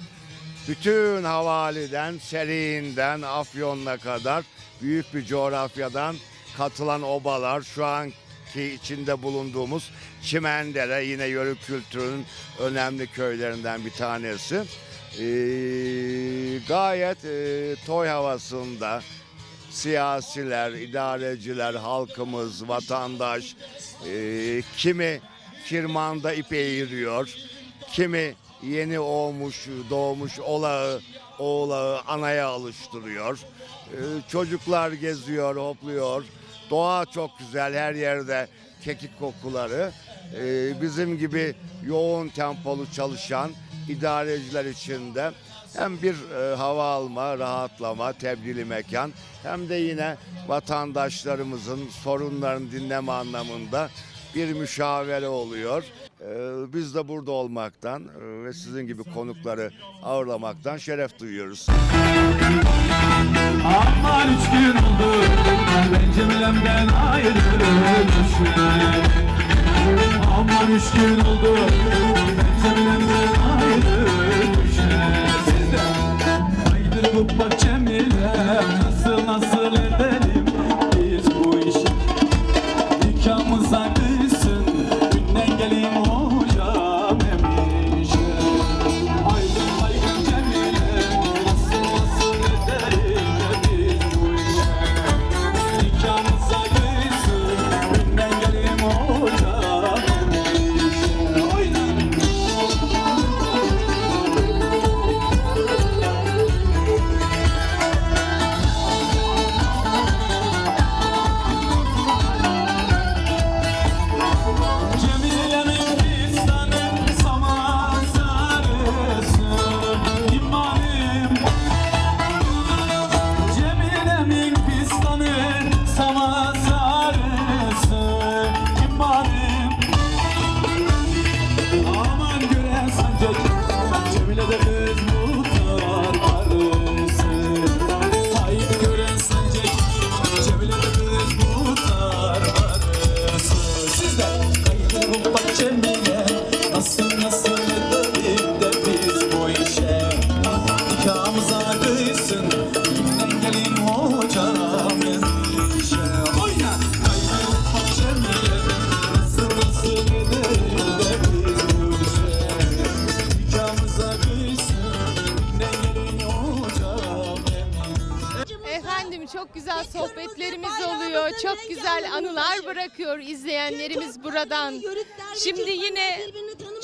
bütün havaliden, Seriğinden, Afyon'una kadar büyük bir coğrafyadan katılan obalar, şu anki içinde bulunduğumuz Çimendere yine Yörük kültürünün önemli köylerinden bir tanesi. Gayet toy havasında siyasiler, idareciler, halkımız, vatandaş, kimi kirmanda ip eğiriyor, kimi yeni doğmuş oğlağı anaya alıştırıyor. Çocuklar geziyor, hopluyor. Doğa çok güzel, her yerde kekik kokuları. Bizim gibi yoğun tempolu çalışan idareciler için de hem bir hava alma, rahatlama, tebdili mekan, hem de yine vatandaşlarımızın sorunlarını dinleme anlamında bir müşavere oluyor. Biz de burada olmaktan ve sizin gibi konukları ağırlamaktan şeref duyuyoruz. Aman 3 gün oldu ben Cemile'mden ayrılmışım. Aman 3 gün oldu ben Cemile'mden ayrılmışım. Siz de haydi bak Cemile nasıl edelim biz bu işi. Nikahımıza kıysın günden geleyim hocam emişim. efendim çok güzel sohbetlerimiz oluyor. Çok güzel anılar bırakıyor izleyenlerimiz buradan. Şimdi yine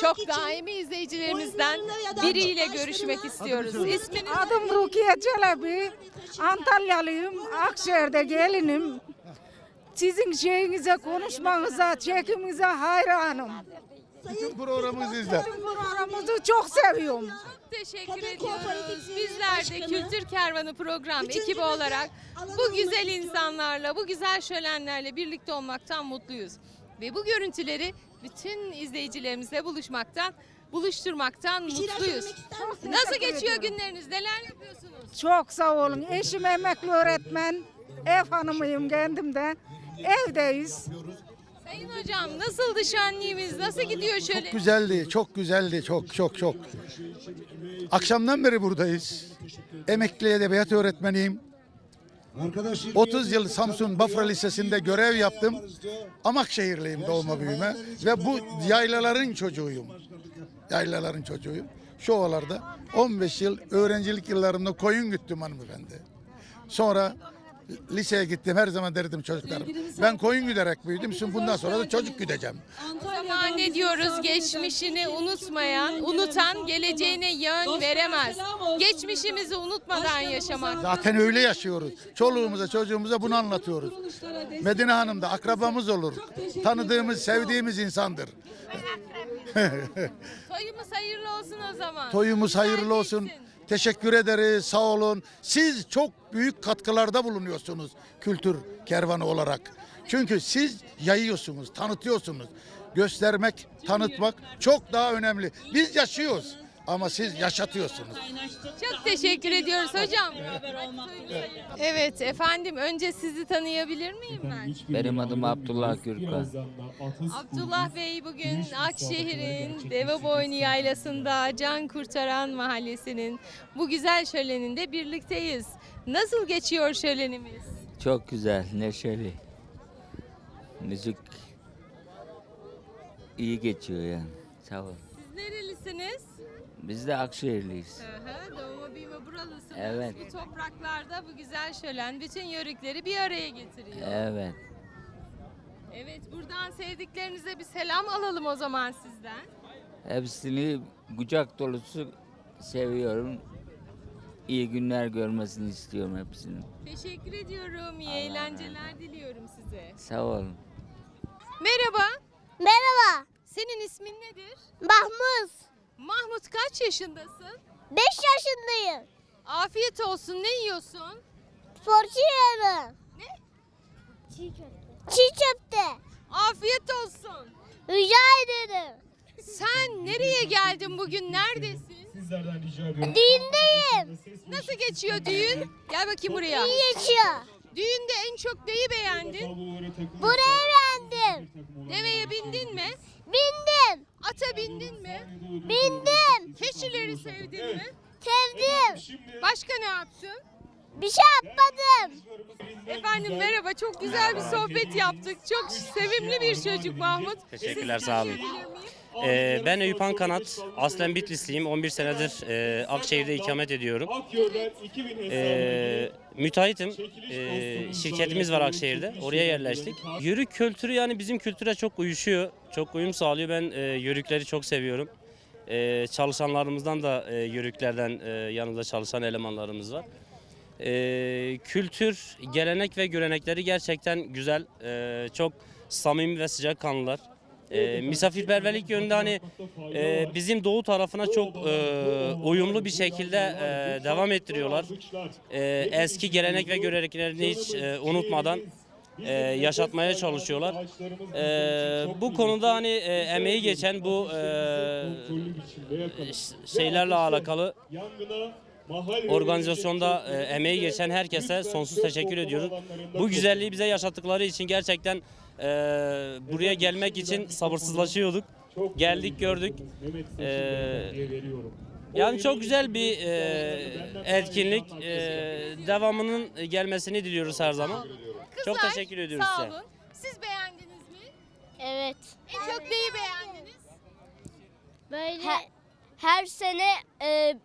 çok daimi izleyicilerimizden biriyle görüşmek istiyoruz. İsminiz? Adım Rukiye Çelebi. Antalyalıyım. Akşehir'de gelinim. Sizin şeyinize, konuşmanıza, çekimize hayranım. Bütün programımızı izler. Bütün programımızı çok seviyorum. Teşekkür ediyoruz. Bizler de Kültür Kervanı program ekibi olarak bu güzel insanlarla, bu güzel şölenlerle birlikte olmaktan mutluyuz. Ve bu görüntüleri bütün izleyicilerimizle buluşturmaktan mutluyuz. Nasıl geçiyor günleriniz? Neler yapıyorsunuz? Çok sağ olun. Eşim emekli öğretmen. Ev hanımıyım kendim de. Evdeyiz. Sayın hocam nasıldı şenliğimiz? Nasıl gidiyor şöyle? Çok güzeldi, çok güzeldi, çok. Akşamdan beri buradayız. Emekli edebiyat öğretmeniyim. 30 yıl Samsun Bafra Lisesi'nde görev yaptım. Amakşehirliyim doğma büyüme ve bu yaylaların çocuğuyum. Şu ovalarda 15 yıl öğrencilik yıllarımda koyun güttüm hanımefendi. Sonra liseye gittim, her zaman derdim çocuklarım. Ben koyun güderek büyüdüm, şimdi bundan sonra da çocuk güdeceğim. O zaman ne diyoruz? Geçmişini unutan geleceğine yön veremez. Geçmişimizi unutmadan yaşamak. Zaten öyle yaşıyoruz. Çoluğumuza, çocuğumuza bunu anlatıyoruz. Medine Hanım da akrabamız olur. Tanıdığımız, sevdiğimiz insandır. Toyumuz hayırlı olsun o zaman. Toyumuz hayırlı olsun. Teşekkür ederiz, sağ olun. Siz çok büyük katkılarda bulunuyorsunuz kültür kervanı olarak. Çünkü siz yayıyorsunuz, tanıtıyorsunuz. Göstermek, tanıtmak çok daha önemli. Biz yaşıyoruz ama siz yaşatıyorsunuz. Çok teşekkür ediyoruz hocam. Evet efendim, önce sizi tanıyabilir miyim ben? Benim adım Abdullah Gürkan. Abdullah Bey bugün Akşehir'in Deveboynu Yaylası'nda Can Kurtaran Mahallesi'nin bu güzel şöleninde birlikteyiz. Nasıl geçiyor şölenimiz? Çok güzel, neşeli. Müzik iyi geçiyor yani. Sağ olun. Siz nerelisiniz? Biz de Akşehirliyiz. Doğma büyüme buralısınız. Evet. Bu topraklarda bu güzel şölen bütün yörükleri bir araya getiriyor. Evet. Evet, buradan sevdiklerinize bir selam alalım o zaman sizden. Hepsini kucak dolusu seviyorum. İyi günler görmesini istiyorum hepsinin. Teşekkür ediyorum. İyi eğlenceler diliyorum size. Sağ olun. Merhaba. Merhaba. Senin ismin nedir? Mahmut. Mahmut, kaç yaşındasın? 5 yaşındayım. Afiyet olsun. Ne yiyorsun? Sporcu yiyorum. Ne? Çiğ köfte. Afiyet olsun. Rica ederim. Sen nereye geldin bugün? Neredesin? Sizlerden rica ediyorum. Düğündeyim. Nasıl geçiyor düğün? Gel bakayım buraya. İyi geçiyor. Düğünde en çok neyi beğendin? Buraya beğendim. Deveye bindin mi? Bindim. Ata bindin mi? Bindim. Keçileri sevdin mi? Sevdim. Başka ne yaptın? Bir şey yapmadım. Efendim merhaba, çok güzel bir sohbet yaptık. Çok sevimli bir çocuk Mahmut. Teşekkürler, sağ olun. Ben Eyüp Kanat, aslen Bitlisliyim. 11 senedir Akşehir'de ikamet ediyorum. Müteahhitim, şirketimiz var Akşehir'de, oraya yerleştik. Yörük kültürü yani bizim kültüre çok uyuşuyor, çok uyum sağlıyor. Ben yörükleri çok seviyorum. Çalışanlarımızdan da yörüklerden yanında çalışan elemanlarımız var. Kültür, gelenek ve görenekleri gerçekten güzel, çok samimi ve sıcakkanlılar. Misafirperverlik yönünde hani bizim doğu tarafına çok uyumlu bir şekilde devam ettiriyorlar. Eski gelenek ve göreneklerini hiç unutmadan yaşatmaya çalışıyorlar. Bu konuda hani emeği geçen bu şeylerle alakalı organizasyonda emeği geçen herkese sonsuz teşekkür ediyoruz. Bu güzelliği bize yaşattıkları için gerçekten buraya gelmek için sabırsızlaşıyorduk. Geldik, gördük. Yani çok güzel bir etkinlik. Devamının gelmesini diliyoruz her zaman. Çok teşekkür ediyoruz sağ size. olun. Siz beğendiniz mi? Evet. En çok neyi beğendiniz? Böyle her sene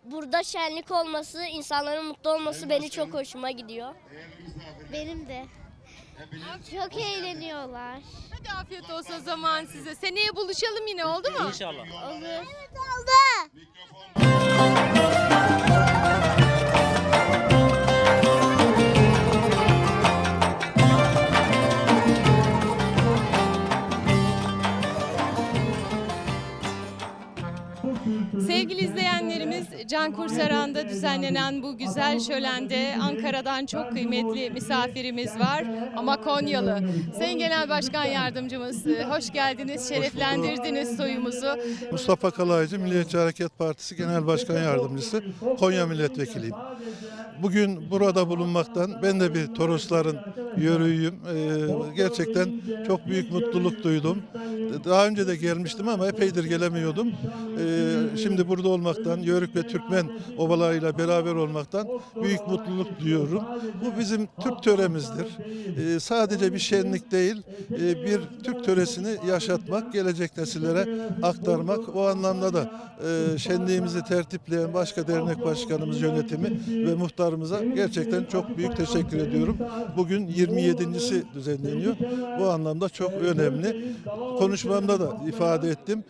burada şenlik olması, insanların mutlu olması beni çok hoşuma gidiyor. Benim de. Çok eğleniyorlar. Hadi afiyet olsun o zaman size. Seneye buluşalım yine, oldu mu? İnşallah. Olur. Evet, oldu. Sevgili izleyenlerimiz, Can Kurtaran'da düzenlenen bu güzel şölende Ankara'dan çok kıymetli misafirimiz var ama Konyalı. Sayın Genel Başkan Yardımcımız, hoş geldiniz, şereflendirdiniz toyumuzu. Mustafa Kalaycı, Milliyetçi Hareket Partisi Genel Başkan Yardımcısı, Konya Milletvekiliyim. Bugün burada bulunmaktan, ben de bir Torosların yörüğüyüm. Gerçekten çok büyük mutluluk duydum. Daha önce de gelmiştim ama epeydir gelemiyordum. Şimdi burada olmaktan, Yörük ve Türkmen obalarıyla beraber olmaktan büyük mutluluk duyuyorum. Bu bizim Türk töremizdir. Sadece bir şenlik değil, bir Türk töresini yaşatmak, gelecek nesillere aktarmak. O anlamda da şenliğimizi tertipleyen başka dernek başkanımız, yönetimi ve muhtarımıza gerçekten çok büyük teşekkür ediyorum. Bugün 27.si düzenleniyor. Bu anlamda çok önemli. Konuşmamda da ifade ettim.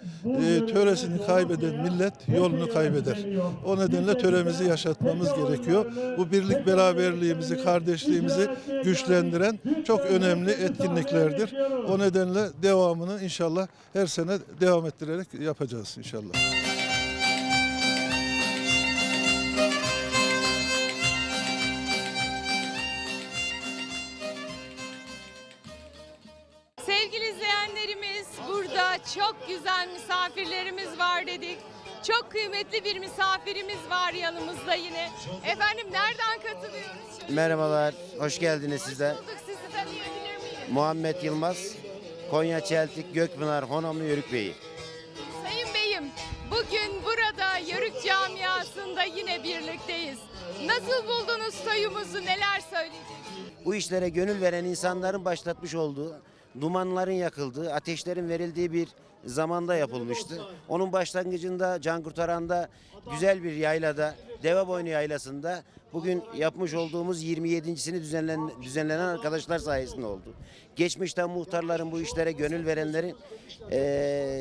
Töresini kaybeden millet yolunu kaybeder. O nedenle töremizi yaşatmamız gerekiyor. Bu birlik beraberliğimizi, kardeşliğimizi güçlendiren çok önemli etkinliklerdir. O nedenle devamını inşallah her sene devam ettirerek yapacağız inşallah. Sevgili izleyenlerimiz, burada çok güzel misafirlerimiz var dedik. Çok kıymetli bir misafirimiz var yanımızda yine. Efendim nereden katılıyoruz? Şöyle Merhabalar, hoş geldiniz siz de. bulduk, sizi tanıyabilir miyim? Muhammed Yılmaz, Konya Çeltik Gökpınar Honamlı Yörük Beyi. Sayın Beyim, bugün burada Yörük camiasında yine birlikteyiz. Nasıl buldunuz toyumuzu, neler söyleyeceksiniz? Bu işlere gönül veren insanların başlatmış olduğu, dumanların yakıldığı, ateşlerin verildiği bir zamanda yapılmıştı. Onun başlangıcında Can Kurtaran'da güzel bir yaylada, Deveboynu Yaylası'nda bugün yapmış olduğumuz 27.sini düzenlenen arkadaşlar sayesinde oldu. Geçmişten muhtarların, bu işlere gönül verenlerin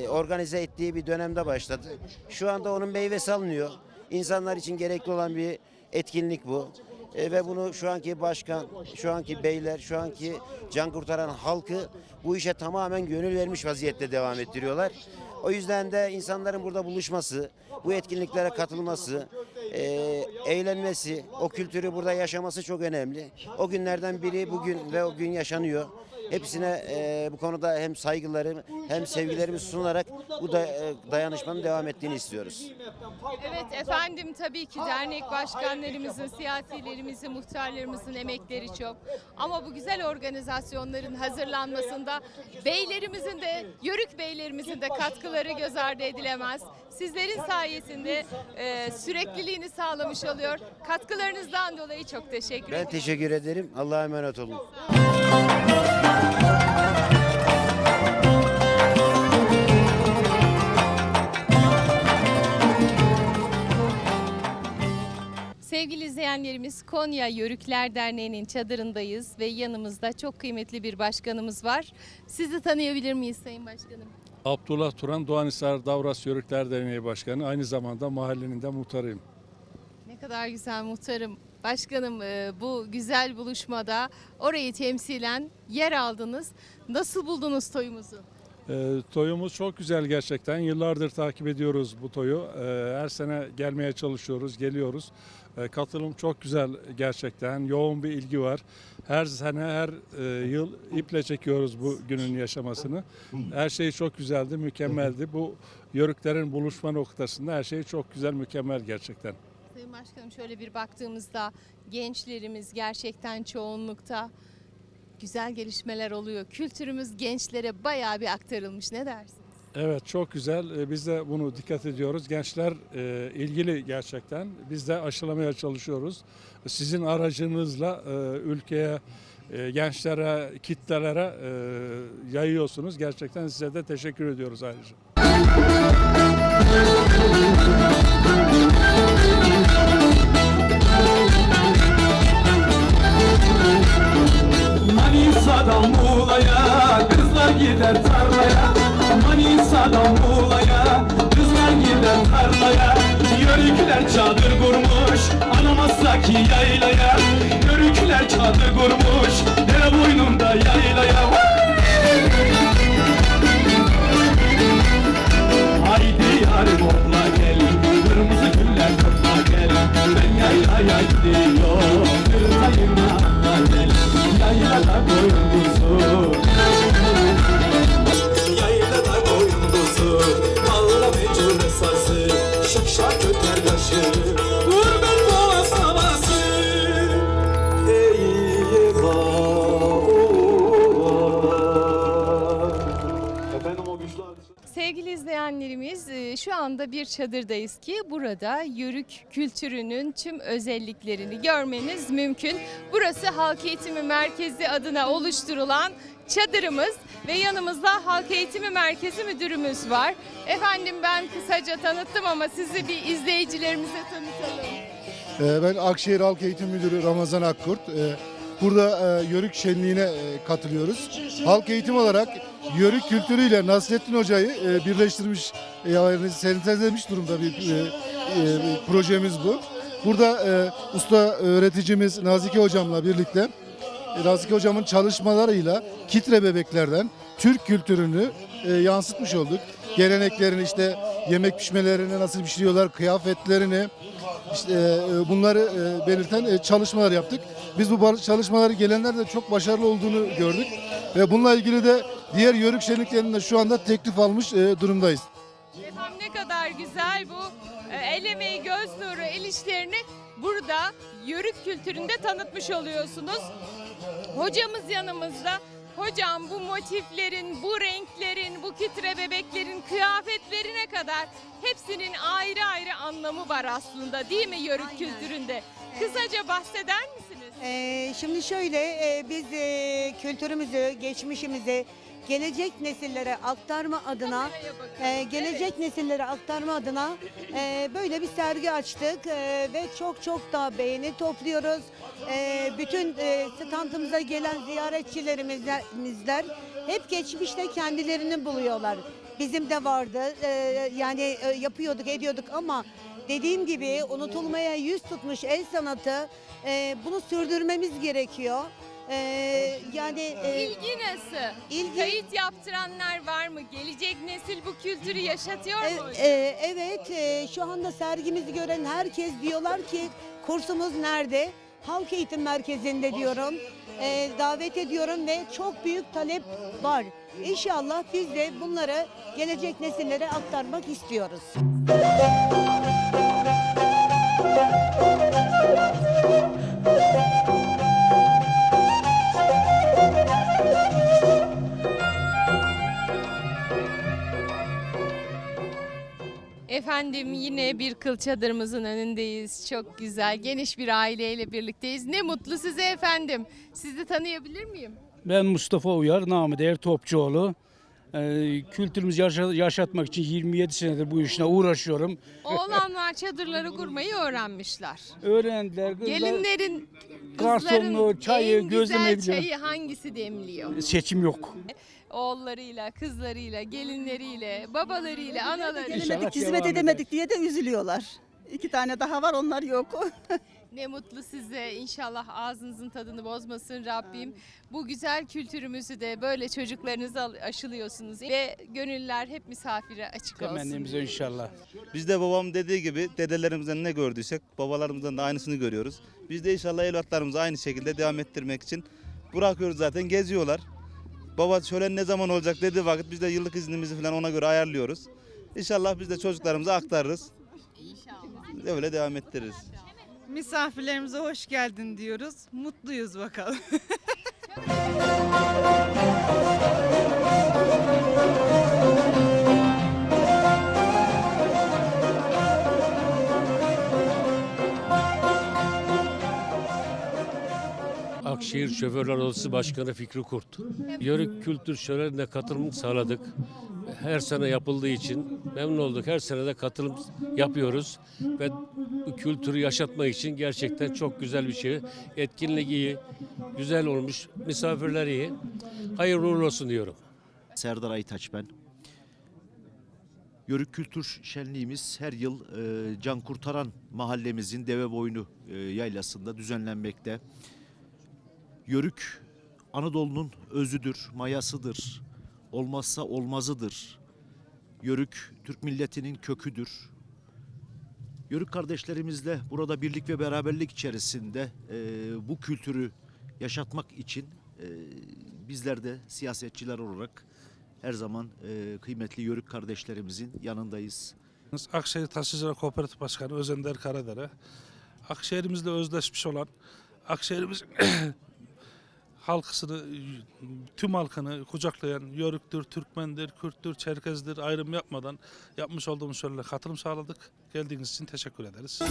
organize ettiği bir dönemde başladı. Şu anda onun meyvesi alınıyor. İnsanlar için gerekli olan bir etkinlik bu. Ve bunu şu anki başkan, şu anki beyler, şu anki Can Kurtaran halkı bu işe tamamen gönül vermiş vaziyette devam ettiriyorlar. O yüzden de insanların burada buluşması, bu etkinliklere katılması, eğlenmesi, o kültürü burada yaşaması çok önemli. O günlerden biri bugün ve o gün yaşanıyor. Hepsine bu konuda hem saygılarımı hem sevgilerimi sunarak bu dayanışmanın devam ettiğini istiyoruz. Evet efendim, tabii ki dernek başkanlarımızın, siyasilerimizin, muhtarlarımızın emekleri çok. Ama bu güzel organizasyonların hazırlanmasında beylerimizin de, Yörük beylerimizin de katkıları göz ardı edilemez. Sizlerin sayesinde sürekliliğini sağlamış oluyor. Katkılarınızdan dolayı çok teşekkür ederim. Ben teşekkür ederim. Allah'a emanet olun. Sevgili izleyenlerimiz, Konya Yörükler Derneği'nin çadırındayız ve yanımızda çok kıymetli bir başkanımız var. Sizi tanıyabilir miyiz Sayın Başkanım? Abdullah Turan, Doğanhisar Davras Yörükler Derneği Başkanı, aynı zamanda mahallenin de muhtarıyım. Ne kadar güzel muhtarım. Başkanım, bu güzel buluşmada orayı temsilen yer aldınız. Nasıl buldunuz toyumuzu? Toyumuz çok güzel gerçekten. Yıllardır takip ediyoruz bu toyu. Her sene gelmeye çalışıyoruz, geliyoruz. Katılım çok güzel gerçekten. Yoğun bir ilgi var. Her sene, her yıl iple çekiyoruz bu günün yaşamasını. Her şey çok güzeldi, mükemmeldi. Bu yörüklerin buluşma noktasında her şey çok güzel, mükemmel gerçekten. Sayın Başkanım, şöyle bir baktığımızda gençlerimiz gerçekten çoğunlukta, güzel gelişmeler oluyor. Kültürümüz gençlere bayağı bir aktarılmış. Ne dersiniz? Evet, çok güzel. Biz de bunu dikkat ediyoruz. Gençler ilgili gerçekten. Biz de aşılamaya çalışıyoruz. Sizin aracınızla ülkeye, gençlere, kitlelere yayıyorsunuz. Gerçekten size de teşekkür ediyoruz ayrıca. Manisa'dan Muğla'ya kızlar gider tarlaya. Manisa'dan Muğla'ya kızlar gider tarlaya. Yörükler çadır kurmuş Anamas'taki yaylaya. Yörükler çadır kurmuş dere boynunda yaylaya. Haydi yarim okla gel, kırmızı güller topla gel. Ben yaylaya gidiyorum, kırtayım akla gel. Yaylada koyun kuzu, yaylada koyun kuzu. Malla mecur esası, şak şak öter kaşı. Gurbet boğaz havası, ey efendim o güçlü Sevgili izleyenlerimiz şu anda bir çadırdayız ki burada yörük kültürünün tüm özelliklerini görmeniz mümkün. Burası Halk Eğitimi Merkezi adına oluşturulan çadırımız ve yanımızda Halk Eğitimi Merkezi Müdürümüz var. Efendim ben kısaca tanıttım ama sizi bir izleyicilerimize tanıtalım. Ben Akşehir Halk Eğitim Müdürü Ramazan Akkurt. Burada Yörük Şenliği'ne katılıyoruz. Halk eğitim olarak Yörük kültürüyle Nasrettin Hoca'yı birleştirmiş, yani sentezlemiş durumda bir projemiz bu. Burada usta öğreticimiz Nazike Hocam'la birlikte Nazike Hocam'ın çalışmalarıyla Kitre bebeklerden Türk kültürünü yansıtmış olduk. Geleneklerini, işte yemek pişmelerini nasıl pişiriyorlar, kıyafetlerini, işte bunları belirten çalışmalar yaptık. Biz bu çalışmaları gelenler de çok başarılı olduğunu gördük ve bununla ilgili de diğer yörük şenliklerinde şu anda teklif almış durumdayız. Efendim ne kadar güzel bu el emeği, göz nuru, el işlerini burada yörük kültüründe tanıtmış oluyorsunuz. Hocamız yanımızda. Hocam bu motiflerin, bu renklerin, bu kitre bebeklerin kıyafetlerine kadar hepsinin ayrı ayrı anlamı var aslında, değil mi yörük kültüründe? Kısaca bahseder misiniz? Şimdi şöyle biz kültürümüzü, geçmişimizi gelecek nesillere aktarma adına böyle bir sergi açtık ve çok da beğeni topluyoruz. Bütün standımıza gelen ziyaretçilerimizler hep geçmişte kendilerini buluyorlar. Bizim de vardı, yani yapıyorduk, ediyorduk ama dediğim gibi unutulmaya yüz tutmuş el sanatı, bunu sürdürmemiz gerekiyor. İlgi nasıl? Kayıt yaptıranlar var mı? Gelecek nesil bu kültürü yaşatıyor mu? Evet, şu anda sergimizi gören herkes diyorlar ki kursumuz nerede? Halk Eğitim Merkezi'nde diyorum. Davet ediyorum ve çok büyük talep var. İnşallah biz de bunları gelecek nesillere aktarmak istiyoruz. Efendim yine bir kıl çadırımızın önündeyiz. Çok güzel, geniş bir aileyle birlikteyiz. Ne mutlu size efendim. Sizi tanıyabilir miyim? Ben Mustafa Uyar, namı değer Topçuoğlu. Kültürümüzü yaşatmak için 27 senedir bu işine uğraşıyorum. Oğlanlar çadırları kurmayı öğrenmişler. Öğrendiler. Gelinlerin, garsonluğu, çayı, en güzel gözlemeyi çayı hangisi demliyor? Seçim yok. Oğullarıyla, kızlarıyla, gelinleriyle, babalarıyla, analarıyla. İnşallah Hizmet devam edemedik diye de üzülüyorlar. 2 tane daha var, onlar yok. Ne mutlu size. İnşallah ağzınızın tadını bozmasın Rabbim. Bu güzel kültürümüzü de böyle çocuklarınıza aşılıyorsunuz ve gönüller hep misafire açık olsun. Temennimiz inşallah. Biz de babam dediği gibi dedelerimizden ne gördüysek babalarımızdan da aynısını görüyoruz. Biz de inşallah evlatlarımızı aynı şekilde devam ettirmek için bırakıyoruz, zaten geziyorlar. Baba şöyle ne zaman olacak dediği vakit biz de yıllık iznimizi falan ona göre ayarlıyoruz. İnşallah biz de çocuklarımıza aktarırız. İnşallah. Öyle devam ettiririz. Misafirlerimize hoş geldin diyoruz. Mutluyuz bakalım. Akşehir Şoförler Odası Başkanı Fikri Kurt. Yörük kültür şölenine katılım sağladık. Her sene yapıldığı için memnun olduk. Her sene de katılım yapıyoruz ve bu kültürü yaşatmak için gerçekten çok güzel bir şey. Etkinlik iyi, güzel olmuş, misafirler iyi. Hayırlı uğurlu olsun diyorum. Serdar Aytaç ben. Yörük Kültür Şenliğimiz her yıl Can Kurtaran mahallemizin Deveboynu yaylasında düzenlenmekte. Yörük Anadolu'nun özüdür, mayasıdır, olmazsa olmazıdır. Yörük Türk milletinin köküdür. Yörük kardeşlerimizle burada birlik ve beraberlik içerisinde bu kültürü yaşatmak için bizler de siyasetçiler olarak her zaman kıymetli Yörük kardeşlerimizin yanındayız. Akşehir Taşıyıcılar Kooperatif Başkanı Özender Karadere. Akşehir'imizle özdeşmiş olan, Akşehir'imiz halkısını, tüm halkını kucaklayan Yörüktür, Türkmendir, Kürttür, Çerkezdir ayrım yapmadan yapmış olduğumuz şöyle katılım sağladık. Geldiğiniz için teşekkür ederiz.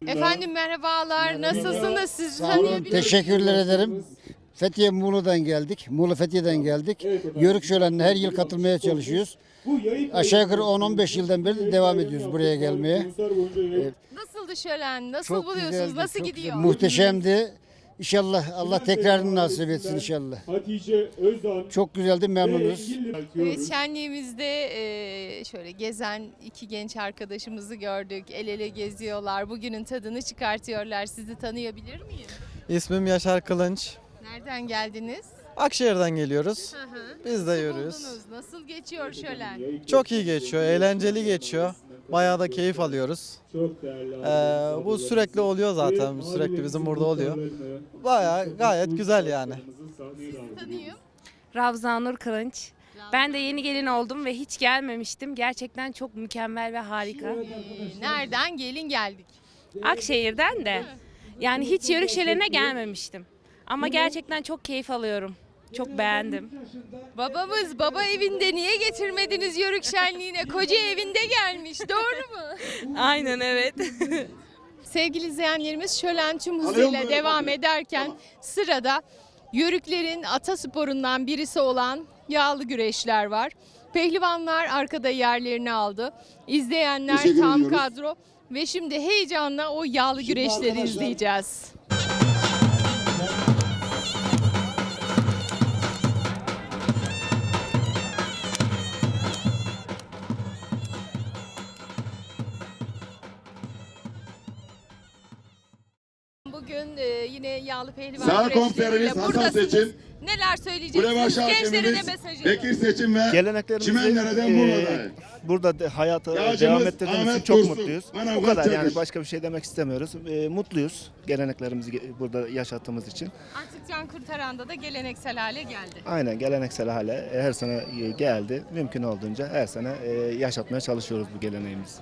Efendim merhabalar, nasılsınız? Sizi tanıyabilir miyim? Teşekkürler ederim. Fethiye Muğla'dan geldik. Muğla Fethiye'den geldik. Yörük şölenine her yıl katılmaya çalışıyoruz. Aşağı yukarı 10-15 yıldan beri de devam ediyoruz buraya gelmeye. Nasıldı şölen? Nasıl Çok buluyorsunuz? güzeldi, Nasıl çok gidiyor? muhteşemdi. İnşallah Allah tekrarını nasip etsin inşallah. Çok güzeldi, memnunuz. Evet, şenliğimizde şöyle gezen iki genç arkadaşımızı gördük. El ele geziyorlar. Bugünün tadını çıkartıyorlar. Sizi tanıyabilir miyim? İsmim Yaşar Kılınç. Nereden geldiniz? Akşehir'den geliyoruz. Hı hı. Biz de Nasıl yürüyoruz. buldunuz? Nasıl geçiyor şölen? Çok iyi geçiyor, eğlenceli geçiyor. Bayağı da keyif alıyoruz. Bu sürekli oluyor zaten, sürekli bizim burada oluyor. Bayağı gayet güzel yani. Sizi tanıyayım. Ravzanur Kılınç. Ben de yeni gelin oldum ve hiç gelmemiştim. Gerçekten çok mükemmel ve harika. Nereden gelin geldik? Akşehir'den de. Yani hiç yörük şölenine gelmemiştim. Ama gerçekten çok keyif alıyorum. Çok beğendim. Babamız baba evinde niye getirmediniz yörük şenliğine? Koca evinde gelmiş. Doğru mu? Aynen evet. Sevgili izleyenlerimiz şölen tüm hızıyla devam ederken sırada yörüklerin atasporundan birisi olan yağlı güreşler var. Pehlivanlar arkada yerlerini aldı. İzleyenler tam kadro ve şimdi heyecanla o yağlı güreşleri izleyeceğiz. Bugün yine yağlı pehlivan Sağ güreşleriyle komiserimiz Hasan buradasınız. Seçim, Neler söyleyeceksiniz? Bulebaşı Gençlere de hakemimiz mesajınız. Bekir Seçim ve Çimendere'den Muğla'da. Burada hayatı Yağcımız devam ettirdiğimiz için Ahmet çok Dursun, mutluyuz. bana Bu kadar Çakır. yani başka bir şey demek istemiyoruz. Mutluyuz geleneklerimizi burada yaşattığımız için. Artık Can Kurtaran'da da geleneksel hale geldi. Aynen geleneksel hale her sene geldi. Mümkün olduğunca her sene yaşatmaya çalışıyoruz bu geleneğimizi.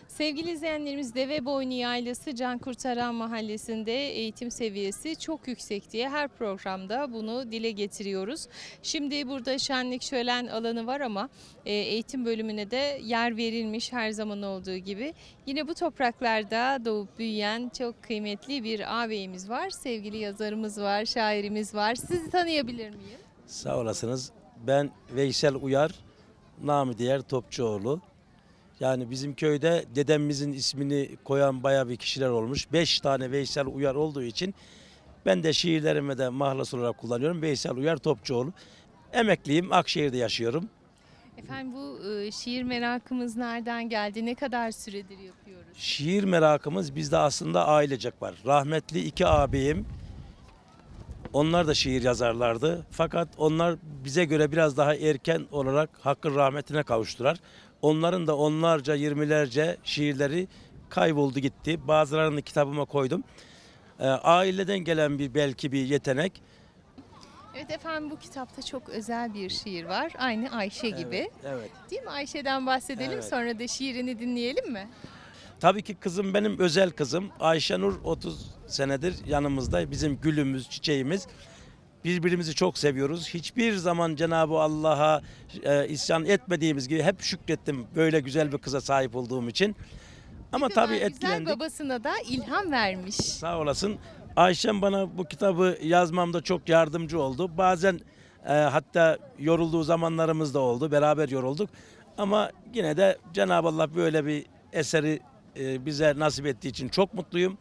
Sevgili izleyenlerimiz, Deveboynu Yaylası Can Kurtaran Mahallesi'nde eğitim seviyesi çok yüksek diye her programda bunu dile getiriyoruz. Şimdi burada şenlik şölen alanı var ama eğitim bölümüne de yer verilmiş her zaman olduğu gibi. Yine bu topraklarda doğup büyüyen çok kıymetli bir ağabeyimiz var. Sevgili yazarımız var, şairimiz var. Sizi tanıyabilir miyim? Sağ olasınız. Ben Veysel Uyar, namı diğer Topçuoğlu. Yani bizim köyde dedemizin ismini koyan bayağı bir kişiler olmuş. 5 tane Veysel Uyar olduğu için ben de şiirlerime de mahlas olarak kullanıyorum. Veysel Uyar Topçuoğlu. Emekliyim, Akşehir'de yaşıyorum. Efendim, bu şiir merakımız nereden geldi? Ne kadar süredir yapıyoruz? Şiir merakımız bizde aslında ailecek var. Rahmetli 2 ağabeyim, onlar da şiir yazarlardı. Fakat onlar bize göre biraz daha erken olarak hakkın rahmetine kavuştular. Onların da onlarca, 20'lerce şiirleri kayboldu gitti. Bazılarını kitabıma koydum. Aileden gelen belki bir yetenek. Evet efendim, bu kitapta çok özel bir şiir var. Aynı Ayşe gibi. Evet. Değil mi? Ayşe'den bahsedelim, Evet. sonra da şiirini dinleyelim mi? Tabii ki kızım benim özel kızım. Ayşenur 30 senedir yanımızda. Bizim gülümüz, çiçeğimiz. Birbirimizi çok seviyoruz. Hiçbir zaman Cenab-ı Allah'a isyan etmediğimiz gibi hep şükrettim böyle güzel bir kıza sahip olduğum için. Ama tabii etkilendik. Güzel, babasına da ilham vermiş. Sağ olasın. Ayşem bana bu kitabı yazmamda çok yardımcı oldu. Bazen hatta yorulduğu zamanlarımız da oldu. Beraber yorulduk. Ama yine de Cenab-ı Allah böyle bir eseri bize nasip ettiği için çok mutluyum.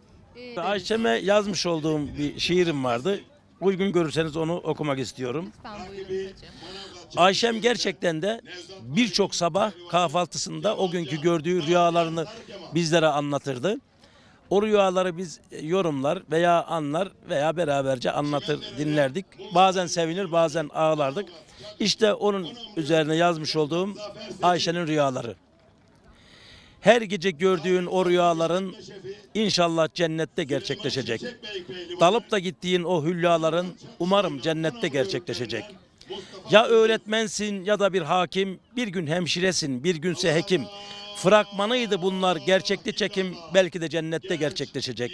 Ayşem'e yazmış olduğum bir şiirim vardı. Uygun görürseniz onu okumak istiyorum. Ayşem gerçekten de birçok sabah kahvaltısında o günkü gördüğü rüyalarını bizlere anlatırdı. O rüyaları biz yorumlar veya anlar veya beraberce anlatır, dinlerdik. Bazen sevinir, bazen ağlardık. İşte onun üzerine yazmış olduğum Ayşe'nin rüyaları. Her gece gördüğün o rüyaların inşallah cennette gerçekleşecek. Dalıp da gittiğin o hülyaların umarım cennette gerçekleşecek. Ya öğretmensin ya da bir hakim, bir gün hemşiresin, bir günse hekim. Fragmanıydı bunlar, gerçekli çekim, belki de cennette gerçekleşecek.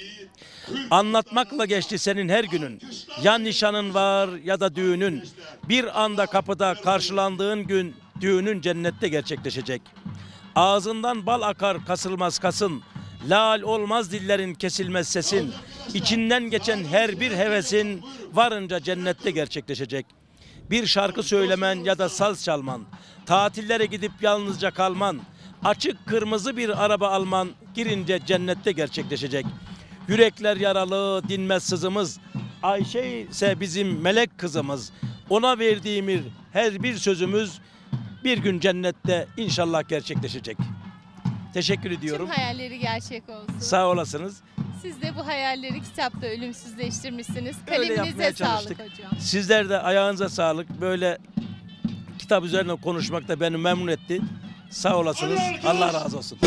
Anlatmakla geçti senin her günün. Ya nişanın var ya da düğünün. Bir anda kapıda karşılandığın gün düğünün cennette gerçekleşecek. Ağzından bal akar kasılmaz kasın. Lal olmaz dillerin kesilmez sesin. İçinden geçen her bir hevesin varınca cennette gerçekleşecek. Bir şarkı söylemen ya da saz çalman. Tatillere gidip yalnızca kalman. Açık kırmızı bir araba alman girince cennette gerçekleşecek. Yürekler yaralı dinmez sızımız. Ayşe ise bizim melek kızımız. Ona verdiğimiz her bir sözümüz bir gün cennette inşallah gerçekleşecek. Teşekkür ediyorum. Tüm hayalleri gerçek olsun. Sağ olasınız. Siz de bu hayalleri kitapta ölümsüzleştirmişsiniz. Öyle Kaleminize yapmaya sağlık çalıştık. hocam. Sizler de ayağınıza sağlık. Böyle kitap üzerine konuşmak da beni memnun etti. Sağ olasınız. Allah razı olsun.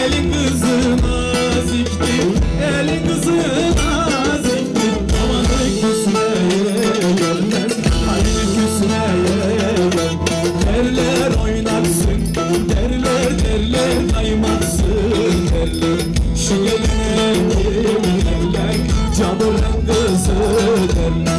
Elin kızına zikti, elin kızına zikti. Amanı küsmeye gelmez, aynı küsmeye gelmez. Derler oynarsın, derler kaymaksın derler. Şu geline derler, caburan kızı derler.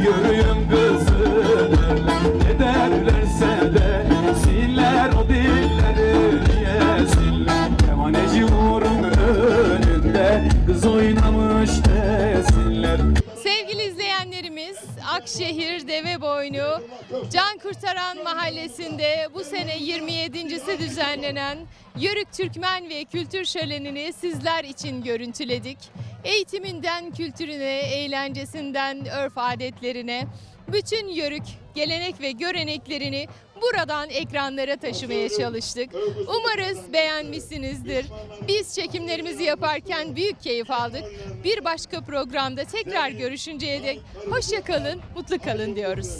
Yürüyün kızı derler, ne derlerse de Kurtaran Mahallesi'nde bu sene 27.si düzenlenen Yörük Türkmen ve Kültür Şöleni'ni sizler için görüntüledik. Eğitiminden kültürüne, eğlencesinden örf adetlerine, bütün Yörük gelenek ve göreneklerini buradan ekranlara taşımaya çalıştık. Umarız beğenmişsinizdir. Biz çekimlerimizi yaparken büyük keyif aldık. Bir başka programda tekrar görüşünceye dek hoşça kalın, mutlu kalın diyoruz.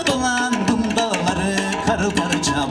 Dolandım dağları kar parça